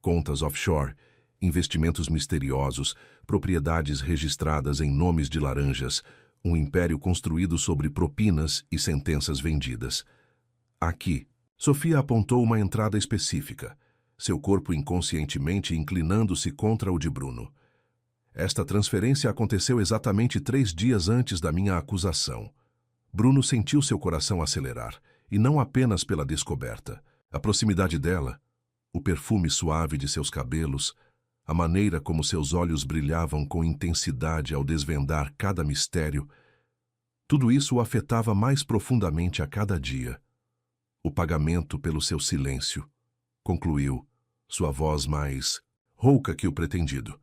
Contas offshore, investimentos misteriosos, propriedades registradas em nomes de laranjas, um império construído sobre propinas e sentenças vendidas. Aqui, Sofia apontou uma entrada específica, seu corpo inconscientemente inclinando-se contra o de Bruno. Esta transferência aconteceu exatamente 3 dias antes da minha acusação. Bruno sentiu seu coração acelerar, e não apenas pela descoberta. A proximidade dela, o perfume suave de seus cabelos, a maneira como seus olhos brilhavam com intensidade ao desvendar cada mistério, tudo isso o afetava mais profundamente a cada dia. O pagamento pelo seu silêncio, concluiu, sua voz mais rouca que o pretendido.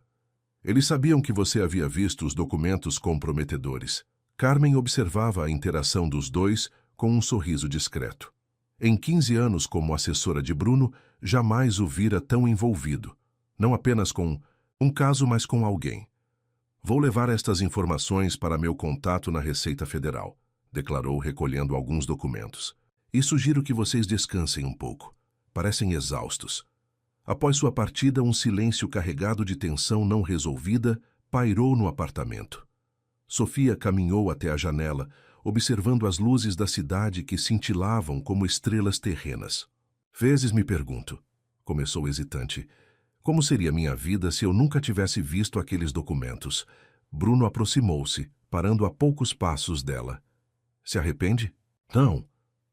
Eles sabiam que você havia visto os documentos comprometedores. Carmen observava a interação dos dois com um sorriso discreto. Em 15 anos como assessora de Bruno, jamais o vira tão envolvido. Não apenas com um caso, mas com alguém. Vou levar estas informações para meu contato na Receita Federal, declarou, recolhendo alguns documentos. E sugiro que vocês descansem um pouco. Parecem exaustos. Após sua partida, um silêncio carregado de tensão não resolvida pairou no apartamento. Sofia caminhou até a janela, observando as luzes da cidade que cintilavam como estrelas terrenas. Vezes me pergunto, começou hesitante, como seria minha vida se eu nunca tivesse visto aqueles documentos? Bruno aproximou-se, parando a poucos passos dela. Se arrepende? Não,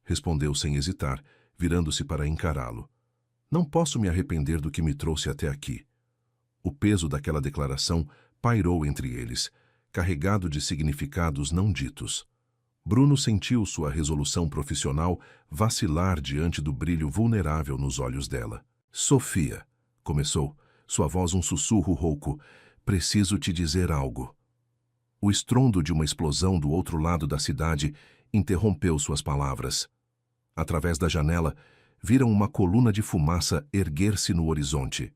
respondeu sem hesitar, virando-se para encará-lo. Não posso me arrepender do que me trouxe até aqui. O peso daquela declaração pairou entre eles, carregado de significados não ditos. Bruno sentiu sua resolução profissional vacilar diante do brilho vulnerável nos olhos dela. Sofia, começou, sua voz um sussurro rouco, preciso te dizer algo. O estrondo de uma explosão do outro lado da cidade interrompeu suas palavras. Através da janela, viram uma coluna de fumaça erguer-se no horizonte.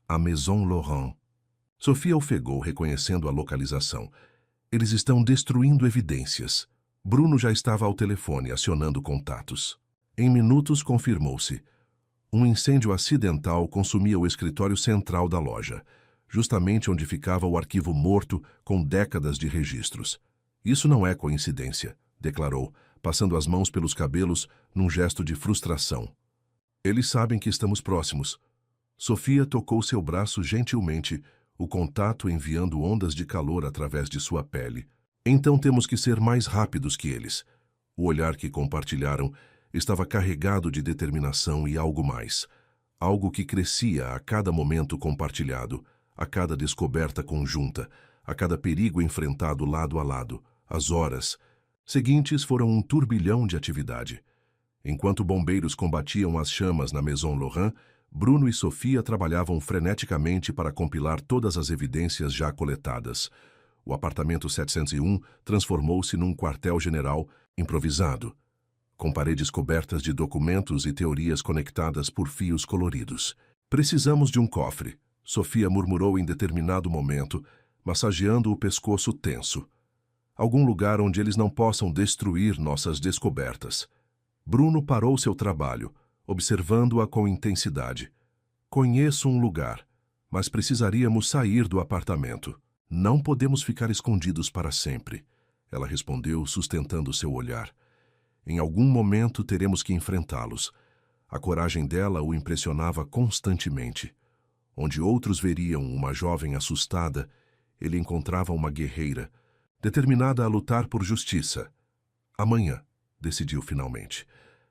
A Maison Laurent. Sofia ofegou, reconhecendo a localização. Eles estão destruindo evidências. Bruno já estava ao telefone, acionando contatos. Em minutos, confirmou-se. Um incêndio acidental consumia o escritório central da loja, justamente onde ficava o arquivo morto com décadas de registros. Isso não é coincidência, declarou, passando as mãos pelos cabelos num gesto de frustração. Eles sabem que estamos próximos. Sofia tocou seu braço gentilmente, o contato enviando ondas de calor através de sua pele. Então temos que ser mais rápidos que eles. O olhar que compartilharam estava carregado de determinação e algo mais. Algo que crescia a cada momento compartilhado, a cada descoberta conjunta, a cada perigo enfrentado lado a lado. As horas seguintes foram um turbilhão de atividade. Enquanto bombeiros combatiam as chamas na Maison Laurent, Bruno e Sofia trabalhavam freneticamente para compilar todas as evidências já coletadas. O apartamento 701 transformou-se num quartel-general improvisado, com paredes cobertas de documentos e teorias conectadas por fios coloridos. Precisamos de um cofre, Sofia murmurou em determinado momento, massageando o pescoço tenso. Algum lugar onde eles não possam destruir nossas descobertas. Bruno parou seu trabalho, observando-a com intensidade. Conheço um lugar, mas precisaríamos sair do apartamento. Não podemos ficar escondidos para sempre, ela respondeu, sustentando seu olhar. Em algum momento teremos que enfrentá-los. A coragem dela o impressionava constantemente. Onde outros veriam uma jovem assustada, ele encontrava uma guerreira, determinada a lutar por justiça. Amanhã, decidiu finalmente.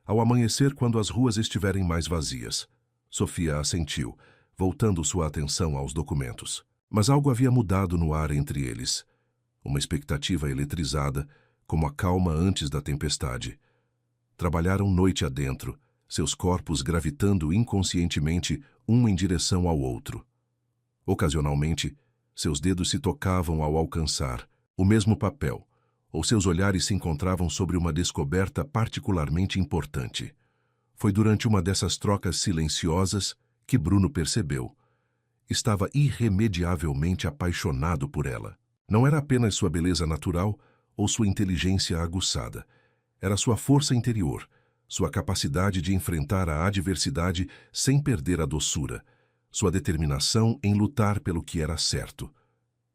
Ao amanhecer, quando as ruas estiverem mais vazias. Sofia assentiu. voltando sua atenção aos documentos. Mas algo havia mudado no ar entre eles. Uma expectativa eletrizada, como a calma antes da tempestade. Trabalharam noite adentro, seus corpos gravitando inconscientemente um em direção ao outro. Ocasionalmente, seus dedos se tocavam ao alcançar o mesmo papel, ou seus olhares se encontravam sobre uma descoberta particularmente importante. Foi durante uma dessas trocas silenciosas que Bruno percebeu. Estava irremediavelmente apaixonado por ela. Não era apenas sua beleza natural ou sua inteligência aguçada. Era sua força interior, sua capacidade de enfrentar a adversidade sem perder a doçura, sua determinação em lutar pelo que era certo.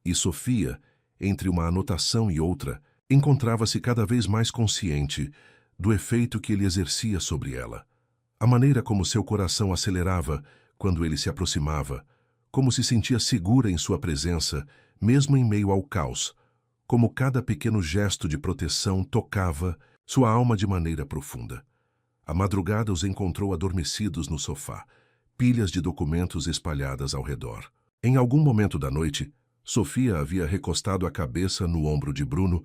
E Sofia, entre uma anotação e outra, encontrava-se cada vez mais consciente do efeito que ele exercia sobre ela. A maneira como seu coração acelerava quando ele se aproximava, como se sentia segura em sua presença, mesmo em meio ao caos, como cada pequeno gesto de proteção tocava sua alma de maneira profunda. A madrugada os encontrou adormecidos no sofá, pilhas de documentos espalhadas ao redor. Em algum momento da noite, Sofia havia recostado a cabeça no ombro de Bruno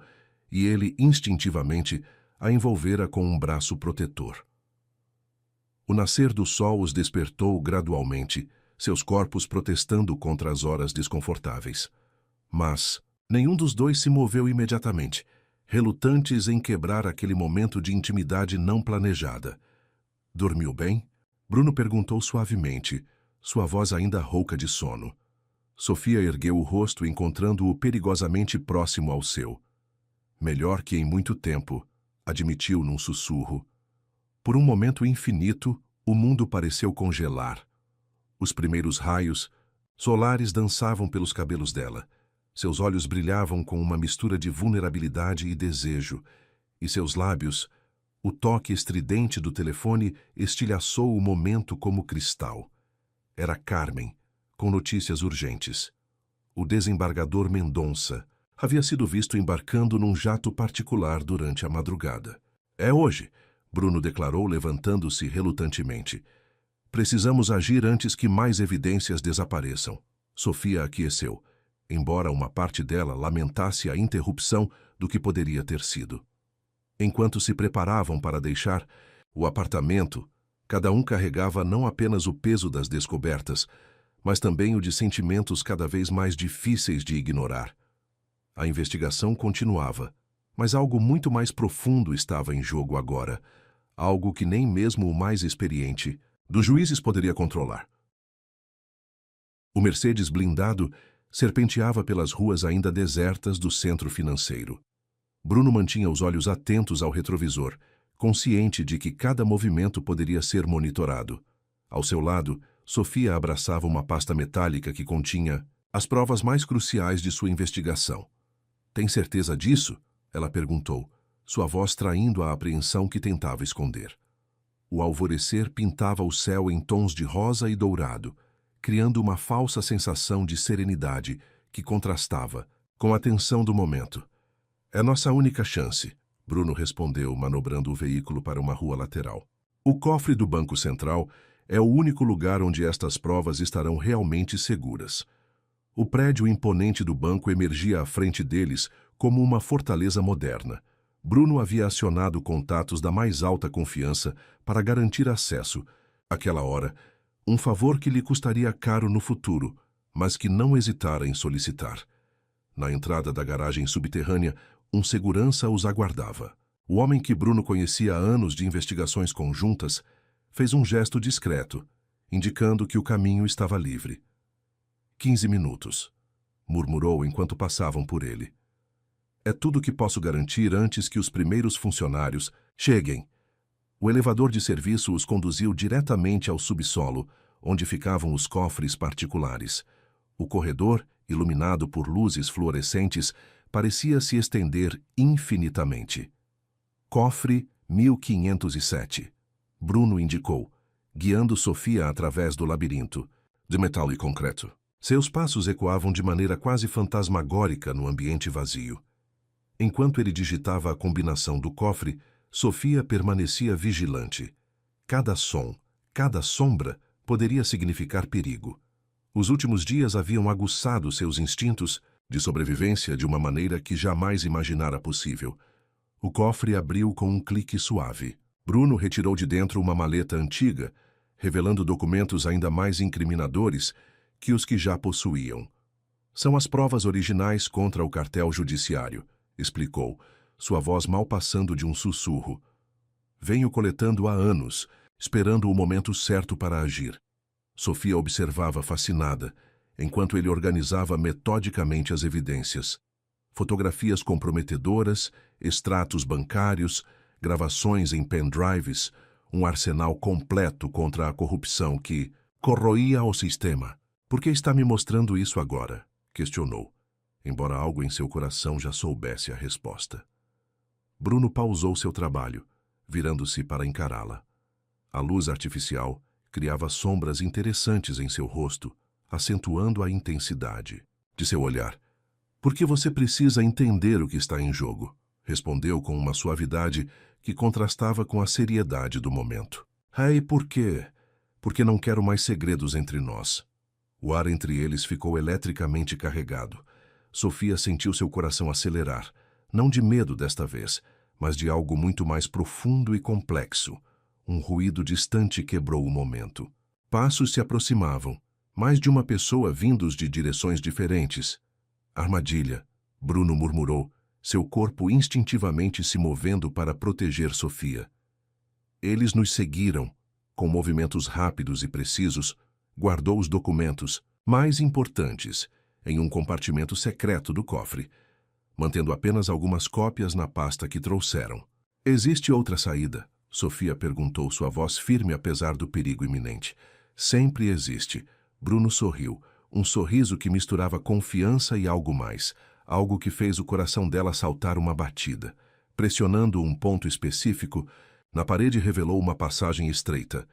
e ele, instintivamente, a envolvera com um braço protetor. O nascer do sol os despertou gradualmente, seus corpos protestando contra as horas desconfortáveis. Mas nenhum dos dois se moveu imediatamente, relutantes em quebrar aquele momento de intimidade não planejada. Dormiu bem? Bruno perguntou suavemente, sua voz ainda rouca de sono. Sofia ergueu o rosto, encontrando-o perigosamente próximo ao seu. Melhor que em muito tempo, admitiu num sussurro. Por um momento infinito, o mundo pareceu congelar. Os primeiros raios solares dançavam pelos cabelos dela. Seus olhos brilhavam com uma mistura de vulnerabilidade e desejo, e seus lábios, o toque estridente do telefone, estilhaçou o momento como cristal. Era Carmen, com notícias urgentes. O desembargador Mendonça havia sido visto embarcando num jato particular durante a madrugada. É hoje, Bruno declarou, levantando-se relutantemente. Precisamos agir antes que mais evidências desapareçam. Sofia aqueceu, embora uma parte dela lamentasse a interrupção do que poderia ter sido. Enquanto se preparavam para deixar o apartamento, cada um carregava não apenas o peso das descobertas, mas também o de sentimentos cada vez mais difíceis de ignorar. A investigação continuava, mas algo muito mais profundo estava em jogo agora, algo que nem mesmo o mais experiente dos juízes poderia controlar. O Mercedes blindado serpenteava pelas ruas ainda desertas do centro financeiro. Bruno mantinha os olhos atentos ao retrovisor, consciente de que cada movimento poderia ser monitorado. Ao seu lado, Sofia abraçava uma pasta metálica que continha as provas mais cruciais de sua investigação. "Tem certeza disso?" ela perguntou, sua voz traindo a apreensão que tentava esconder. O alvorecer pintava o céu em tons de rosa e dourado, criando uma falsa sensação de serenidade que contrastava com a tensão do momento. "É nossa única chance", Bruno respondeu, manobrando o veículo para uma rua lateral. "O cofre do Banco Central é o único lugar onde estas provas estarão realmente seguras." O prédio imponente do banco emergia à frente deles como uma fortaleza moderna. Bruno havia acionado contatos da mais alta confiança para garantir acesso, àquela hora, um favor que lhe custaria caro no futuro, mas que não hesitara em solicitar. Na entrada da garagem subterrânea, um segurança os aguardava. O homem que Bruno conhecia há anos de investigações conjuntas fez um gesto discreto, indicando que o caminho estava livre. 15 minutos, murmurou enquanto passavam por ele. "É tudo que posso garantir antes que os primeiros funcionários cheguem." O elevador de serviço os conduziu diretamente ao subsolo, onde ficavam os cofres particulares. O corredor, iluminado por luzes fluorescentes, parecia se estender infinitamente. "Cofre 1507. Bruno indicou, guiando Sofia através do labirinto, de metal e concreto. Seus passos ecoavam de maneira quase fantasmagórica no ambiente vazio. Enquanto ele digitava a combinação do cofre, Sofia permanecia vigilante. Cada som, cada sombra poderia significar perigo. Os últimos dias haviam aguçado seus instintos de sobrevivência de uma maneira que jamais imaginara possível. O cofre abriu com um clique suave. Bruno retirou de dentro uma maleta antiga, revelando documentos ainda mais incriminadores que os que já possuíam. São as provas originais contra o cartel judiciário, explicou, sua voz mal passando de um sussurro. Venho coletando há anos, esperando o momento certo para agir. Sofia observava fascinada, enquanto ele organizava metodicamente as evidências. Fotografias comprometedoras, extratos bancários, gravações em pendrives, um arsenal completo contra a corrupção que corroía o sistema. Por que está me mostrando isso agora? Questionou, embora algo em seu coração já soubesse a resposta. Bruno pausou seu trabalho, virando-se para encará-la. A luz artificial criava sombras interessantes em seu rosto, acentuando a intensidade de seu olhar. Por que você precisa entender o que está em jogo? Respondeu com uma suavidade que contrastava com a seriedade do momento. E por quê? Porque não quero mais segredos entre nós. O ar entre eles ficou eletricamente carregado. Sofia sentiu seu coração acelerar, não de medo desta vez, mas de algo muito mais profundo e complexo. Um ruído distante quebrou o momento. Passos se aproximavam, mais de uma pessoa vindos de direções diferentes. Armadilha, Bruno murmurou, seu corpo instintivamente se movendo para proteger Sofia. Eles nos seguiram. Com movimentos rápidos e precisos, guardou os documentos mais importantes em um compartimento secreto do cofre, mantendo apenas algumas cópias na pasta que trouxeram. Existe outra saída? Sofia perguntou, sua voz firme apesar do perigo iminente. Sempre existe. Bruno sorriu, um sorriso que misturava confiança e algo mais, algo que fez o coração dela saltar uma batida. Pressionando um ponto específico, na parede revelou uma passagem estreita.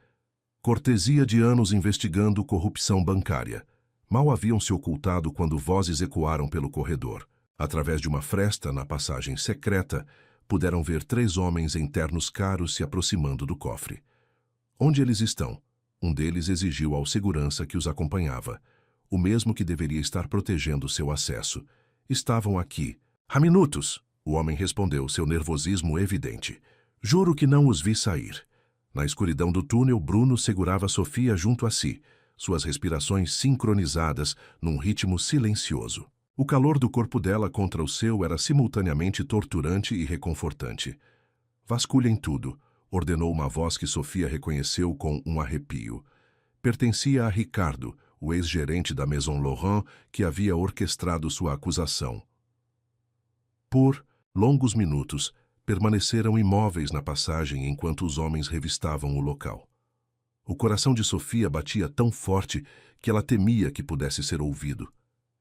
Cortesia de anos investigando corrupção bancária. Mal haviam se ocultado quando vozes ecoaram pelo corredor. Através de uma fresta na passagem secreta, puderam ver 3 homens em ternos caros se aproximando do cofre. Onde eles estão? Um deles exigiu ao segurança que os acompanhava, o mesmo que deveria estar protegendo seu acesso. Estavam aqui. Há minutos, o homem respondeu, seu nervosismo evidente. Juro que não os vi sair. Na escuridão do túnel, Bruno segurava Sofia junto a si, suas respirações sincronizadas num ritmo silencioso. O calor do corpo dela contra o seu era simultaneamente torturante e reconfortante. Vasculhem tudo, ordenou uma voz que Sofia reconheceu com um arrepio. Pertencia a Ricardo, o ex-gerente da Maison Laurent, que havia orquestrado sua acusação. Por longos minutos, permaneceram imóveis na passagem enquanto os homens revistavam o local. O coração de Sofia batia tão forte que ela temia que pudesse ser ouvido.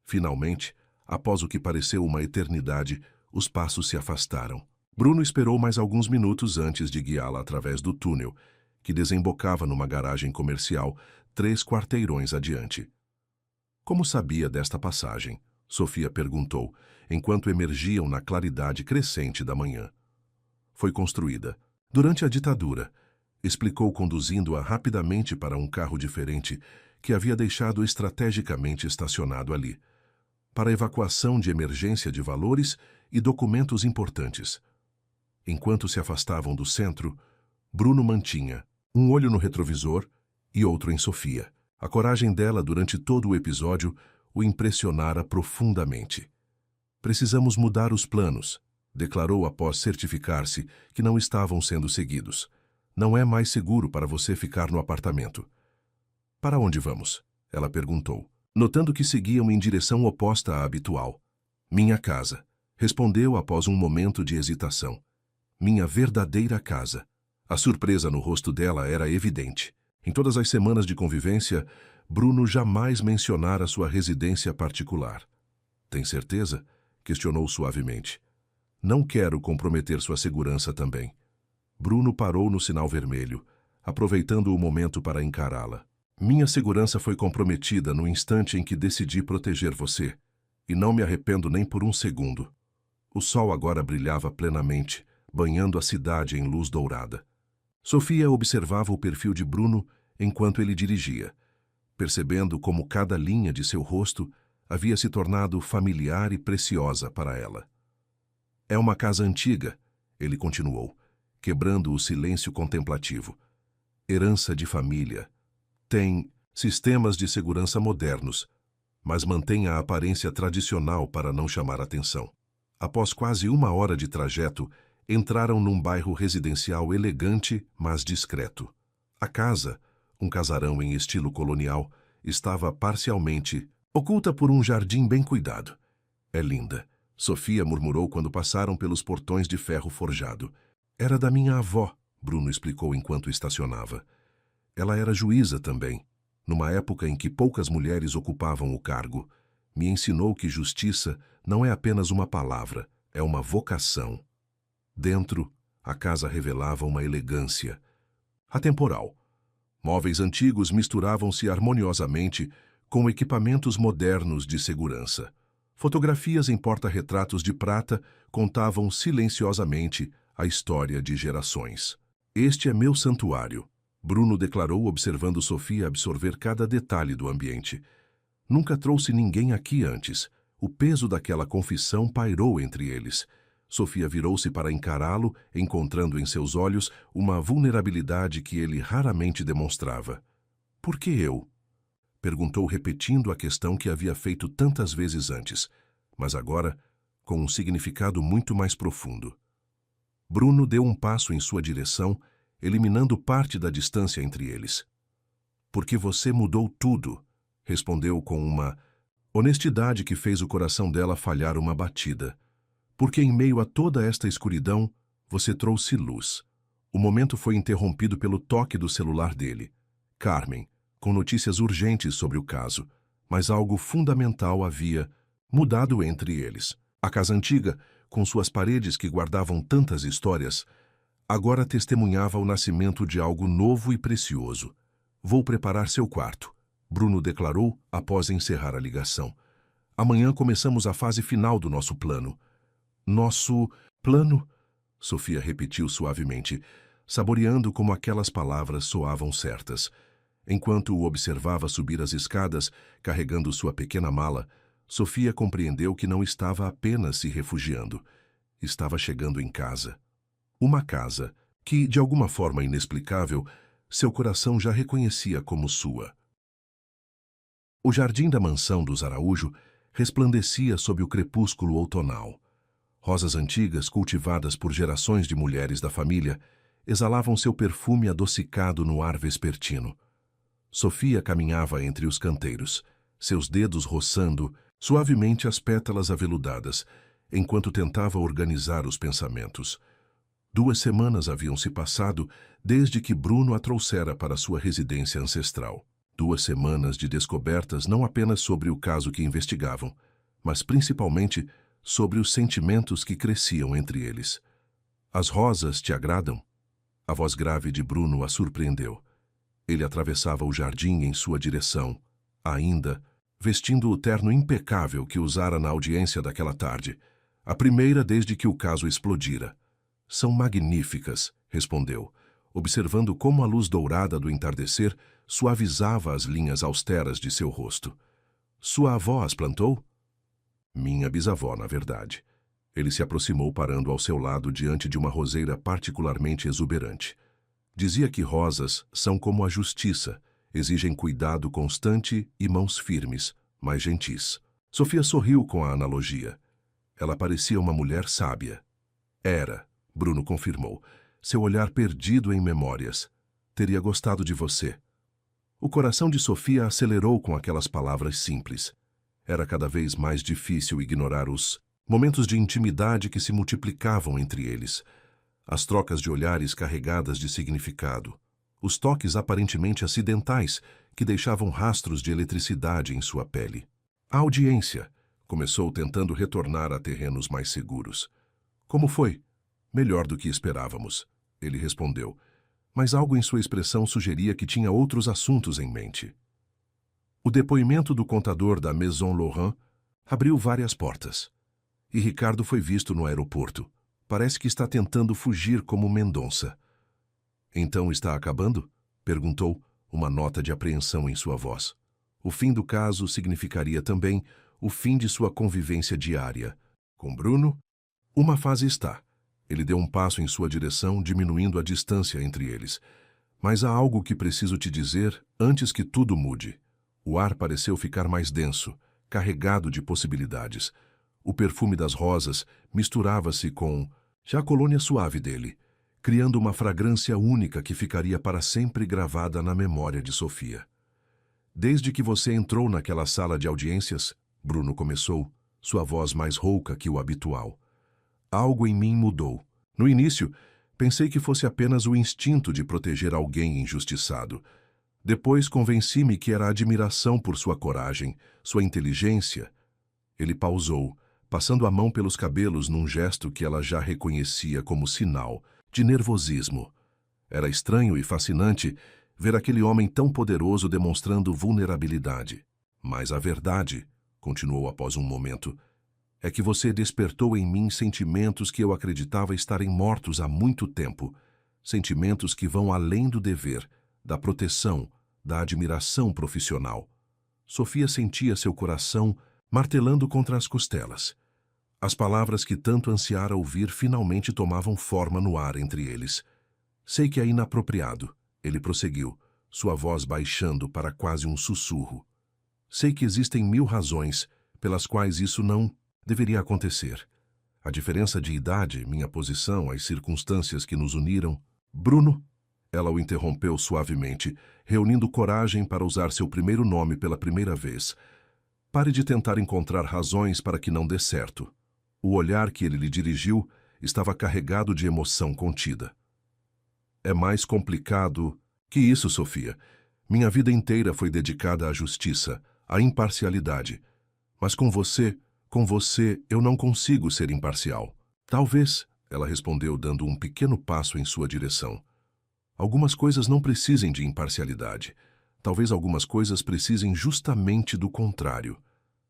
Finalmente, após o que pareceu uma eternidade, os passos se afastaram. Bruno esperou mais alguns minutos antes de guiá-la através do túnel, que desembocava numa garagem comercial 3 quarteirões adiante. Como sabia desta passagem? Sofia perguntou, enquanto emergiam na claridade crescente da manhã. Foi construída durante a ditadura, explicou conduzindo-a rapidamente para um carro diferente que havia deixado estrategicamente estacionado ali, para evacuação de emergência de valores e documentos importantes. Enquanto se afastavam do centro, Bruno mantinha um olho no retrovisor e outro em Sofia. A coragem dela durante todo o episódio o impressionara profundamente. Precisamos mudar os planos, declarou após certificar-se que não estavam sendo seguidos. Não é mais seguro para você ficar no apartamento. Para onde vamos? Ela perguntou, notando que seguiam em direção oposta à habitual. Minha casa, respondeu após um momento de hesitação. Minha verdadeira casa. A surpresa no rosto dela era evidente. Em todas as semanas de convivência, Bruno jamais mencionara sua residência particular. Tem certeza? Questionou suavemente. Não quero comprometer sua segurança também. Bruno parou no sinal vermelho, aproveitando o momento para encará-la. Minha segurança foi comprometida no instante em que decidi proteger você, e não me arrependo nem por um segundo. O sol agora brilhava plenamente, banhando a cidade em luz dourada. Sofia observava o perfil de Bruno enquanto ele dirigia, percebendo como cada linha de seu rosto havia se tornado familiar e preciosa para ela. É uma casa antiga, ele continuou, quebrando o silêncio contemplativo. Herança de família. Tem sistemas de segurança modernos, mas mantém a aparência tradicional para não chamar atenção. Após quase 1 hora de trajeto, entraram num bairro residencial elegante, mas discreto. A casa, um casarão em estilo colonial, estava parcialmente oculta por um jardim bem cuidado. É linda, Sofia murmurou quando passaram pelos portões de ferro forjado. Era da minha avó, Bruno explicou enquanto estacionava. Ela era juíza também, numa época em que poucas mulheres ocupavam o cargo. Me ensinou que justiça não é apenas uma palavra, é uma vocação. Dentro, a casa revelava uma elegância atemporal. Móveis antigos misturavam-se harmoniosamente com equipamentos modernos de segurança. Fotografias em porta-retratos de prata contavam silenciosamente a história de gerações. Este é meu santuário, Bruno declarou observando Sofia absorver cada detalhe do ambiente. Nunca trouxe ninguém aqui antes. O peso daquela confissão pairou entre eles. Sofia virou-se para encará-lo, encontrando em seus olhos uma vulnerabilidade que ele raramente demonstrava. Por que eu? Perguntou repetindo a questão que havia feito tantas vezes antes, mas agora com um significado muito mais profundo. Bruno deu um passo em sua direção, eliminando parte da distância entre eles. Porque você mudou tudo, respondeu com uma honestidade que fez o coração dela falhar uma batida. Porque em meio a toda esta escuridão, você trouxe luz. O momento foi interrompido pelo toque do celular dele. Carmen, com notícias urgentes sobre o caso, mas algo fundamental havia mudado entre eles. A casa antiga, com suas paredes que guardavam tantas histórias, agora testemunhava o nascimento de algo novo e precioso. Vou preparar seu quarto, Bruno declarou após encerrar a ligação. Amanhã começamos a fase final do nosso plano. Nosso plano? Sofia repetiu suavemente, saboreando como aquelas palavras soavam certas. Enquanto o observava subir as escadas, carregando sua pequena mala, Sofia compreendeu que não estava apenas se refugiando. Estava chegando em casa. Uma casa que, de alguma forma inexplicável, seu coração já reconhecia como sua. O jardim da mansão dos Araújo resplandecia sob o crepúsculo outonal. Rosas antigas, cultivadas por gerações de mulheres da família, exalavam seu perfume adocicado no ar vespertino. Sofia caminhava entre os canteiros, seus dedos roçando suavemente as pétalas aveludadas, enquanto tentava organizar os pensamentos. 2 semanas haviam se passado desde que Bruno a trouxera para sua residência ancestral. 2 semanas de descobertas não apenas sobre o caso que investigavam, mas principalmente sobre os sentimentos que cresciam entre eles. As rosas te agradam? A voz grave de Bruno a surpreendeu. Ele atravessava o jardim em sua direção, ainda vestindo o terno impecável que usara na audiência daquela tarde, a primeira desde que o caso explodira. São magníficas, respondeu, observando como a luz dourada do entardecer suavizava as linhas austeras de seu rosto. Sua avó as plantou? Minha bisavó, na verdade. Ele se aproximou parando ao seu lado diante de uma roseira particularmente exuberante. Dizia que rosas são como a justiça, exigem cuidado constante e mãos firmes, mas gentis. Sofia sorriu com a analogia. Ela parecia uma mulher sábia. Era, Bruno confirmou, seu olhar perdido em memórias. Teria gostado de você. O coração de Sofia acelerou com aquelas palavras simples. Era cada vez mais difícil ignorar os momentos de intimidade que se multiplicavam entre eles, as trocas de olhares carregadas de significado, os toques aparentemente acidentais que deixavam rastros de eletricidade em sua pele. A audiência começou tentando retornar a terrenos mais seguros. Como foi? Melhor do que esperávamos, ele respondeu, mas algo em sua expressão sugeria que tinha outros assuntos em mente. O depoimento do contador da Maison Laurent abriu várias portas. E Ricardo foi visto no aeroporto. Parece que está tentando fugir como Mendonça. Então está acabando? Perguntou, uma nota de apreensão em sua voz. O fim do caso significaria também o fim de sua convivência diária. Com Bruno, uma fase está. Ele deu um passo em sua direção, diminuindo a distância entre eles. Mas há algo que preciso te dizer antes que tudo mude. O ar pareceu ficar mais denso, carregado de possibilidades. O perfume das rosas misturava-se com a colônia suave dele, criando uma fragrância única que ficaria para sempre gravada na memória de Sofia. Desde que você entrou naquela sala de audiências, Bruno começou, sua voz mais rouca que o habitual. Algo em mim mudou. No início, pensei que fosse apenas o instinto de proteger alguém injustiçado. Depois convenci-me que era a admiração por sua coragem, sua inteligência. Ele pausou, passando a mão pelos cabelos num gesto que ela já reconhecia como sinal de nervosismo. Era estranho e fascinante ver aquele homem tão poderoso demonstrando vulnerabilidade. Mas a verdade, continuou após um momento, é que você despertou em mim sentimentos que eu acreditava estarem mortos há muito tempo. Sentimentos que vão além do dever, da proteção, da admiração profissional. Sofia sentia seu coração martelando contra as costelas. As palavras que tanto ansiara ouvir finalmente tomavam forma no ar entre eles. Sei que é inapropriado, ele prosseguiu, sua voz baixando para quase um sussurro. Sei que existem 1000 razões pelas quais isso não deveria acontecer. A diferença de idade, minha posição, as circunstâncias que nos uniram. Bruno, ela o interrompeu suavemente, reunindo coragem para usar seu primeiro nome pela primeira vez. Pare de tentar encontrar razões para que não dê certo. O olhar que ele lhe dirigiu estava carregado de emoção contida. É mais complicado que isso, Sofia. Minha vida inteira foi dedicada à justiça, à imparcialidade. Mas com você, eu não consigo ser imparcial. Talvez, ela respondeu dando um pequeno passo em sua direção. Algumas coisas não precisem de imparcialidade. Talvez algumas coisas precisem justamente do contrário.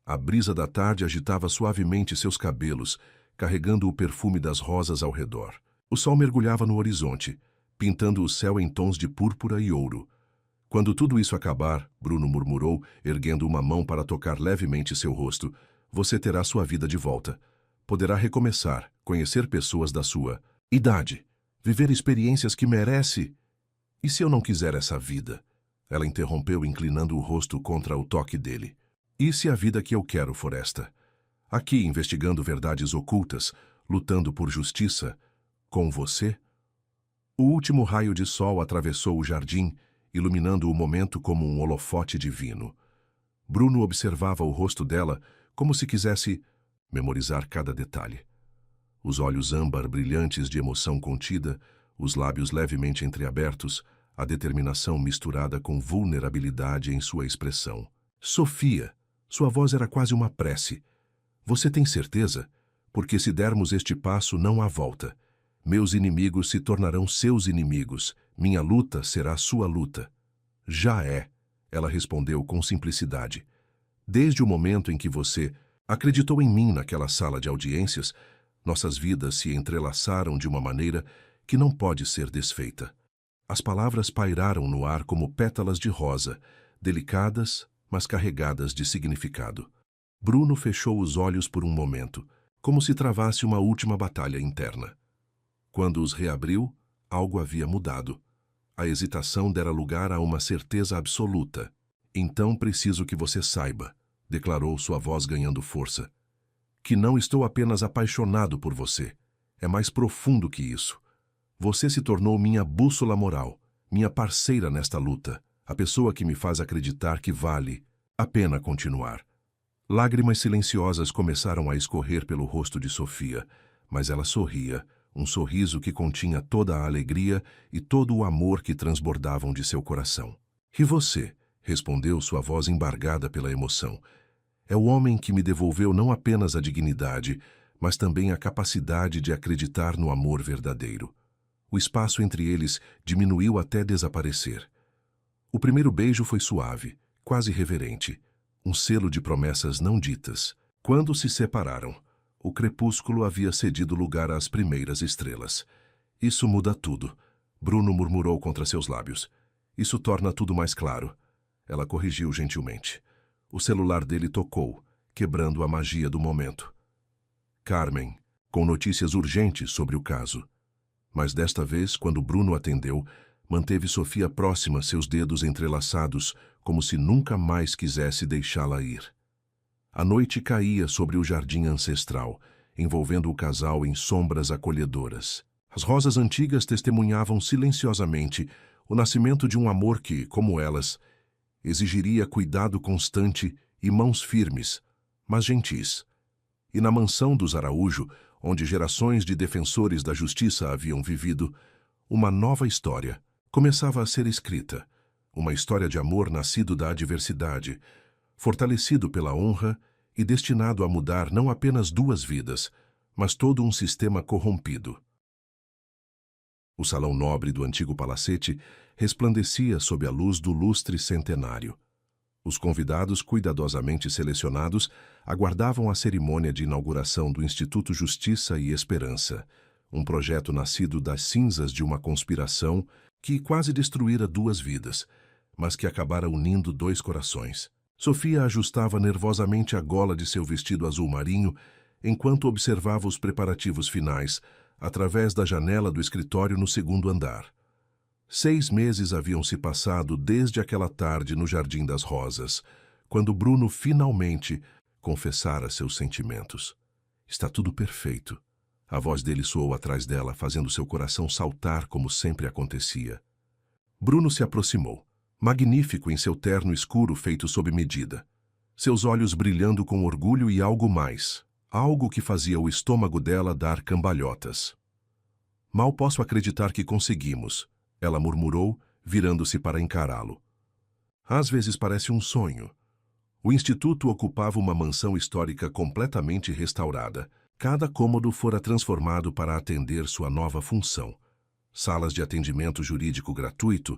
A brisa da tarde agitava suavemente seus cabelos, carregando o perfume das rosas ao redor. O sol mergulhava no horizonte, pintando o céu em tons de púrpura e ouro. Quando tudo isso acabar, Bruno murmurou, erguendo uma mão para tocar levemente seu rosto, você terá sua vida de volta. Poderá recomeçar, conhecer pessoas da sua idade, viver experiências que merece. E se eu não quiser essa vida? Ela interrompeu, inclinando o rosto contra o toque dele. E se a vida que eu quero for esta? Aqui, investigando verdades ocultas, lutando por justiça, com você? O último raio de sol atravessou o jardim, iluminando o momento como um holofote divino. Bruno observava o rosto dela como se quisesse memorizar cada detalhe. Os olhos âmbar brilhantes de emoção contida, os lábios levemente entreabertos, a determinação misturada com vulnerabilidade em sua expressão. Sofia, sua voz era quase uma prece. Você tem certeza? Porque se dermos este passo, não há volta. Meus inimigos se tornarão seus inimigos. Minha luta será sua luta. Já é, ela respondeu com simplicidade. Desde o momento em que você acreditou em mim naquela sala de audiências, nossas vidas se entrelaçaram de uma maneira que não pode ser desfeita. As palavras pairaram no ar como pétalas de rosa, delicadas, mas carregadas de significado. Bruno fechou os olhos por um momento, como se travasse uma última batalha interna. Quando os reabriu, algo havia mudado. A hesitação dera lugar a uma certeza absoluta. Então preciso que você saiba, declarou sua voz ganhando força, que não estou apenas apaixonado por você. É mais profundo que isso. Você se tornou minha bússola moral, minha parceira nesta luta, a pessoa que me faz acreditar que vale a pena continuar. Lágrimas silenciosas começaram a escorrer pelo rosto de Sofia, mas ela sorria, um sorriso que continha toda a alegria e todo o amor que transbordavam de seu coração. E você? Respondeu sua voz embargada pela emoção. É o homem que me devolveu não apenas a dignidade, mas também a capacidade de acreditar no amor verdadeiro. O espaço entre eles diminuiu até desaparecer. O primeiro beijo foi suave, quase reverente, um selo de promessas não ditas. Quando se separaram, o crepúsculo havia cedido lugar às primeiras estrelas. Isso muda tudo, Bruno murmurou contra seus lábios. Isso torna tudo mais claro. Ela corrigiu gentilmente. O celular dele tocou, quebrando a magia do momento. Carmen, com notícias urgentes sobre o caso. Mas desta vez, quando Bruno atendeu, manteve Sofia próxima, seus dedos entrelaçados, como se nunca mais quisesse deixá-la ir. A noite caía sobre o jardim ancestral, envolvendo o casal em sombras acolhedoras. As rosas antigas testemunhavam silenciosamente o nascimento de um amor que, como elas, exigiria cuidado constante e mãos firmes, mas gentis. E na mansão dos Araújo, onde gerações de defensores da justiça haviam vivido, uma nova história começava a ser escrita. Uma história de amor nascido da adversidade, fortalecido pela honra e destinado a mudar não apenas 2 vidas, mas todo um sistema corrompido. O salão nobre do antigo palacete resplandecia sob a luz do lustre centenário. Os convidados, cuidadosamente selecionados, aguardavam a cerimônia de inauguração do Instituto Justiça e Esperança, um projeto nascido das cinzas de uma conspiração que quase destruíra 2 vidas, mas que acabara unindo 2 corações. Sofia ajustava nervosamente a gola de seu vestido azul marinho enquanto observava os preparativos finais, através da janela do escritório no 2º andar. 6 meses haviam se passado desde aquela tarde no Jardim das Rosas, quando Bruno finalmente confessara seus sentimentos. Está tudo perfeito. A voz dele soou atrás dela, fazendo seu coração saltar como sempre acontecia. Bruno se aproximou, magnífico em seu terno escuro feito sob medida. Seus olhos brilhando com orgulho e algo mais, algo que fazia o estômago dela dar cambalhotas. Mal posso acreditar que conseguimos, ela murmurou, virando-se para encará-lo. Às vezes parece um sonho. O instituto ocupava uma mansão histórica completamente restaurada. Cada cômodo fora transformado para atender sua nova função. Salas de atendimento jurídico gratuito,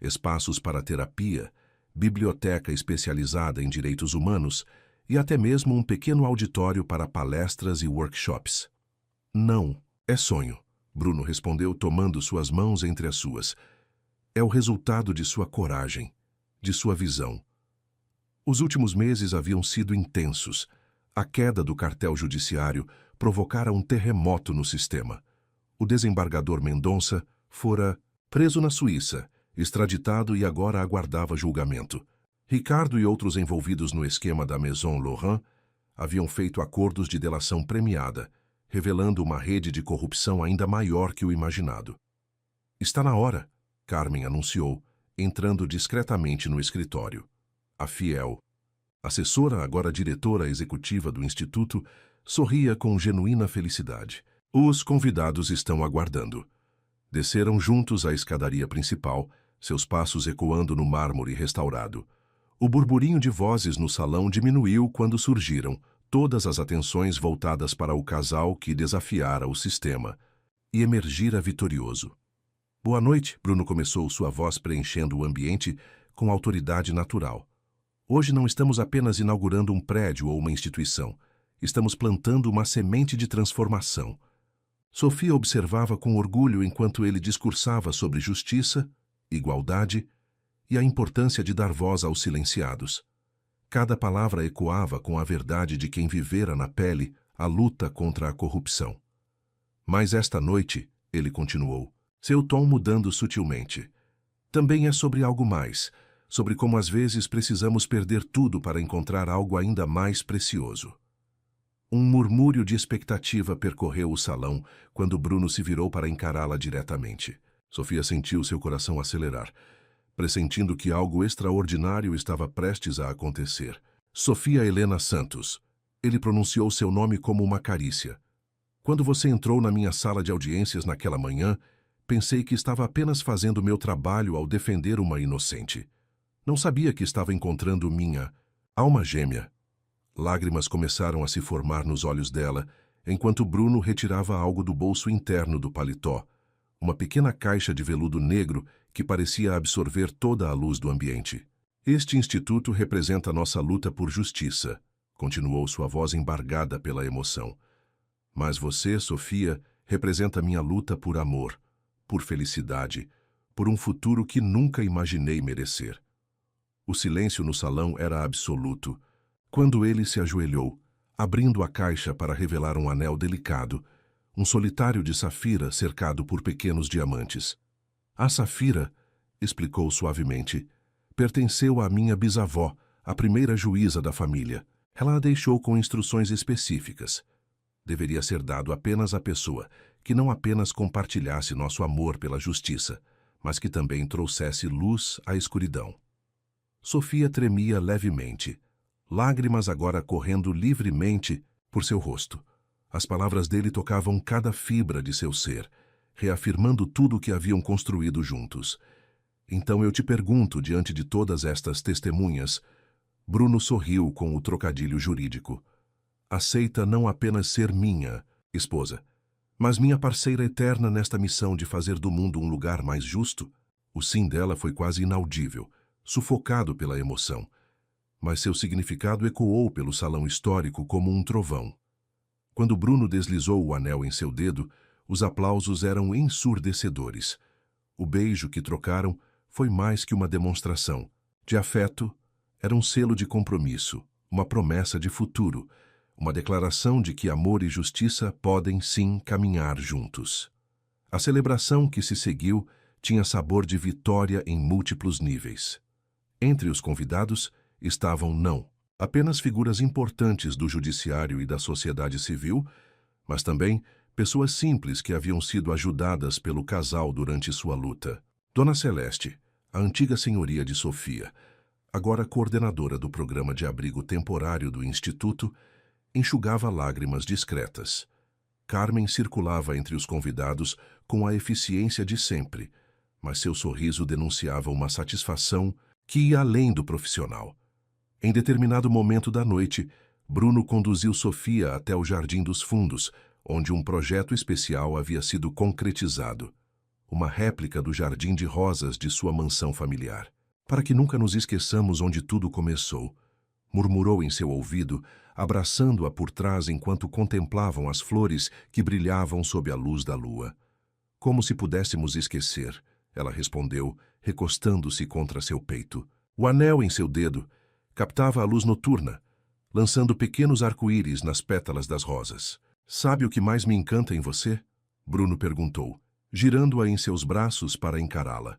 espaços para terapia, biblioteca especializada em direitos humanos e até mesmo um pequeno auditório para palestras e workshops. Não, é sonho, Bruno respondeu tomando suas mãos entre as suas. É o resultado de sua coragem, de sua visão. Os últimos meses haviam sido intensos. A queda do cartel judiciário provocara um terremoto no sistema. O desembargador Mendonça fora preso na Suíça, extraditado e agora aguardava julgamento. Ricardo e outros envolvidos no esquema da Maison Laurent haviam feito acordos de delação premiada, revelando uma rede de corrupção ainda maior que o imaginado. Está na hora, Carmen anunciou, entrando discretamente no escritório. A fiel, assessora, agora diretora executiva do Instituto, sorria com genuína felicidade. Os convidados estão aguardando. Desceram juntos a escadaria principal, seus passos ecoando no mármore restaurado. O burburinho de vozes no salão diminuiu quando surgiram, todas as atenções voltadas para o casal que desafiara o sistema, e emergira vitorioso. Boa noite, Bruno começou, sua voz preenchendo o ambiente com autoridade natural. Hoje não estamos apenas inaugurando um prédio ou uma instituição. Estamos plantando uma semente de transformação. Sofia observava com orgulho enquanto ele discursava sobre justiça, igualdade e a importância de dar voz aos silenciados. Cada palavra ecoava com a verdade de quem vivera na pele a luta contra a corrupção. Mas esta noite, ele continuou, seu tom mudando sutilmente, também é sobre algo mais, sobre como às vezes precisamos perder tudo para encontrar algo ainda mais precioso. Um murmúrio de expectativa percorreu o salão quando Bruno se virou para encará-la diretamente. Sofia sentiu seu coração acelerar, pressentindo que algo extraordinário estava prestes a acontecer. Sofia Helena Santos. Ele pronunciou seu nome como uma carícia. Quando você entrou na minha sala de audiências naquela manhã, pensei que estava apenas fazendo meu trabalho ao defender uma inocente. Não sabia que estava encontrando minha alma gêmea. Lágrimas começaram a se formar nos olhos dela, enquanto Bruno retirava algo do bolso interno do paletó, uma pequena caixa de veludo negro que parecia absorver toda a luz do ambiente. Este instituto representa nossa luta por justiça, continuou sua voz embargada pela emoção. Mas você, Sofia, representa minha luta por amor, por felicidade, por um futuro que nunca imaginei merecer. O silêncio no salão era absoluto. Quando ele se ajoelhou, abrindo a caixa para revelar um anel delicado, um solitário de safira cercado por pequenos diamantes. A safira, explicou suavemente, pertenceu à minha bisavó, a primeira juíza da família. Ela a deixou com instruções específicas. Deveria ser dado apenas à pessoa que não apenas compartilhasse nosso amor pela justiça, mas que também trouxesse luz à escuridão. Sofia tremia levemente, lágrimas agora correndo livremente por seu rosto. As palavras dele tocavam cada fibra de seu ser, reafirmando tudo o que haviam construído juntos. Então eu te pergunto, diante de todas estas testemunhas, Bruno sorriu com o trocadilho jurídico. Aceita não apenas ser minha esposa, mas minha parceira eterna nesta missão de fazer do mundo um lugar mais justo? O sim dela foi quase inaudível, sufocado pela emoção, mas seu significado ecoou pelo salão histórico como um trovão. Quando Bruno deslizou o anel em seu dedo, os aplausos eram ensurdecedores. O beijo que trocaram foi mais que uma demonstração de afeto, era um selo de compromisso, uma promessa de futuro, uma declaração de que amor e justiça podem sim caminhar juntos. A celebração que se seguiu tinha sabor de vitória em múltiplos níveis. Entre os convidados estavam não apenas figuras importantes do judiciário e da sociedade civil, mas também pessoas simples que haviam sido ajudadas pelo casal durante sua luta. Dona Celeste, a antiga senhoria de Sofia, agora coordenadora do programa de abrigo temporário do Instituto, enxugava lágrimas discretas. Carmen circulava entre os convidados com a eficiência de sempre, mas seu sorriso denunciava uma satisfação que ia além do profissional. Em determinado momento da noite, Bruno conduziu Sofia até o Jardim dos Fundos, onde um projeto especial havia sido concretizado. Uma réplica do jardim de rosas de sua mansão familiar. Para que nunca nos esqueçamos onde tudo começou, murmurou em seu ouvido, abraçando-a por trás enquanto contemplavam as flores que brilhavam sob a luz da lua. Como se pudéssemos esquecer, ela respondeu, recostando-se contra seu peito. O anel em seu dedo captava a luz noturna, lançando pequenos arco-íris nas pétalas das rosas. Sabe o que mais me encanta em você? Bruno perguntou, girando-a em seus braços para encará-la.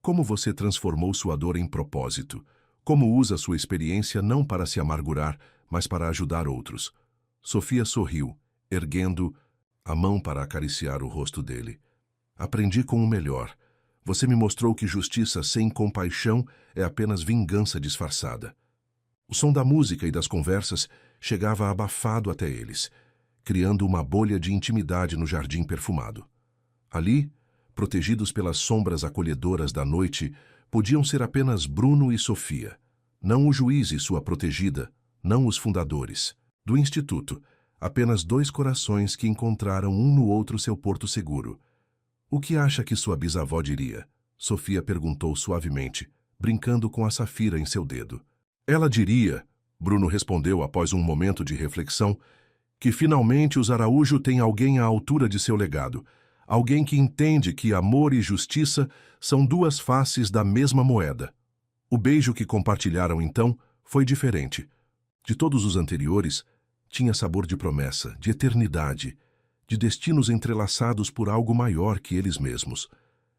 Como você transformou sua dor em propósito? Como usa sua experiência não para se amargurar, mas para ajudar outros? Sofia sorriu, erguendo a mão para acariciar o rosto dele. Aprendi com o melhor. Você me mostrou que justiça sem compaixão é apenas vingança disfarçada. O som da música e das conversas chegava abafado até eles, criando uma bolha de intimidade no jardim perfumado. Ali, protegidos pelas sombras acolhedoras da noite, podiam ser apenas Bruno e Sofia, não o juiz e sua protegida, não os fundadores. Do Instituto, apenas dois corações que encontraram um no outro seu porto seguro. O que acha que sua bisavó diria? Sofia perguntou suavemente, brincando com a safira em seu dedo. Ela diria, Bruno respondeu após um momento de reflexão, que finalmente os Araújo têm alguém à altura de seu legado, alguém que entende que amor e justiça são duas faces da mesma moeda. O beijo que compartilharam então foi diferente. De todos os anteriores, tinha sabor de promessa, de eternidade, de destinos entrelaçados por algo maior que eles mesmos.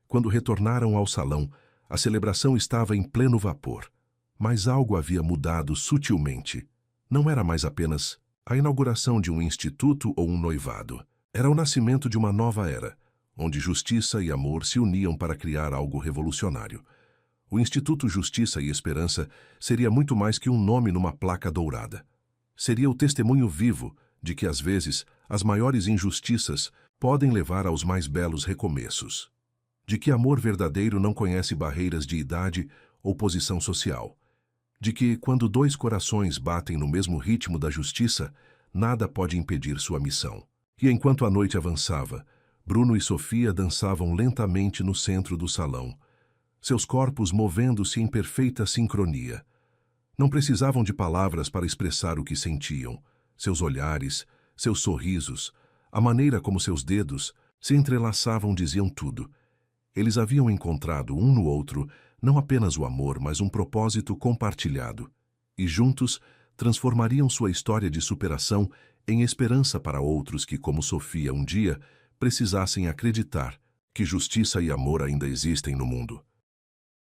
Quando retornaram ao salão, a celebração estava em pleno vapor. Mas algo havia mudado sutilmente. Não era mais apenas a inauguração de um instituto ou um noivado. Era o nascimento de uma nova era, onde justiça e amor se uniam para criar algo revolucionário. O Instituto Justiça e Esperança seria muito mais que um nome numa placa dourada. Seria o testemunho vivo de que, às vezes, as maiores injustiças podem levar aos mais belos recomeços. De que amor verdadeiro não conhece barreiras de idade ou posição social. De que, quando dois corações batem no mesmo ritmo da justiça, nada pode impedir sua missão. E enquanto a noite avançava, Bruno e Sofia dançavam lentamente no centro do salão, seus corpos movendo-se em perfeita sincronia. Não precisavam de palavras para expressar o que sentiam. Seus olhares, seus sorrisos, a maneira como seus dedos se entrelaçavam diziam tudo. Eles haviam encontrado um no outro não apenas o amor, mas um propósito compartilhado. E juntos transformariam sua história de superação em esperança para outros que, como Sofia, um dia precisassem acreditar que justiça e amor ainda existem no mundo.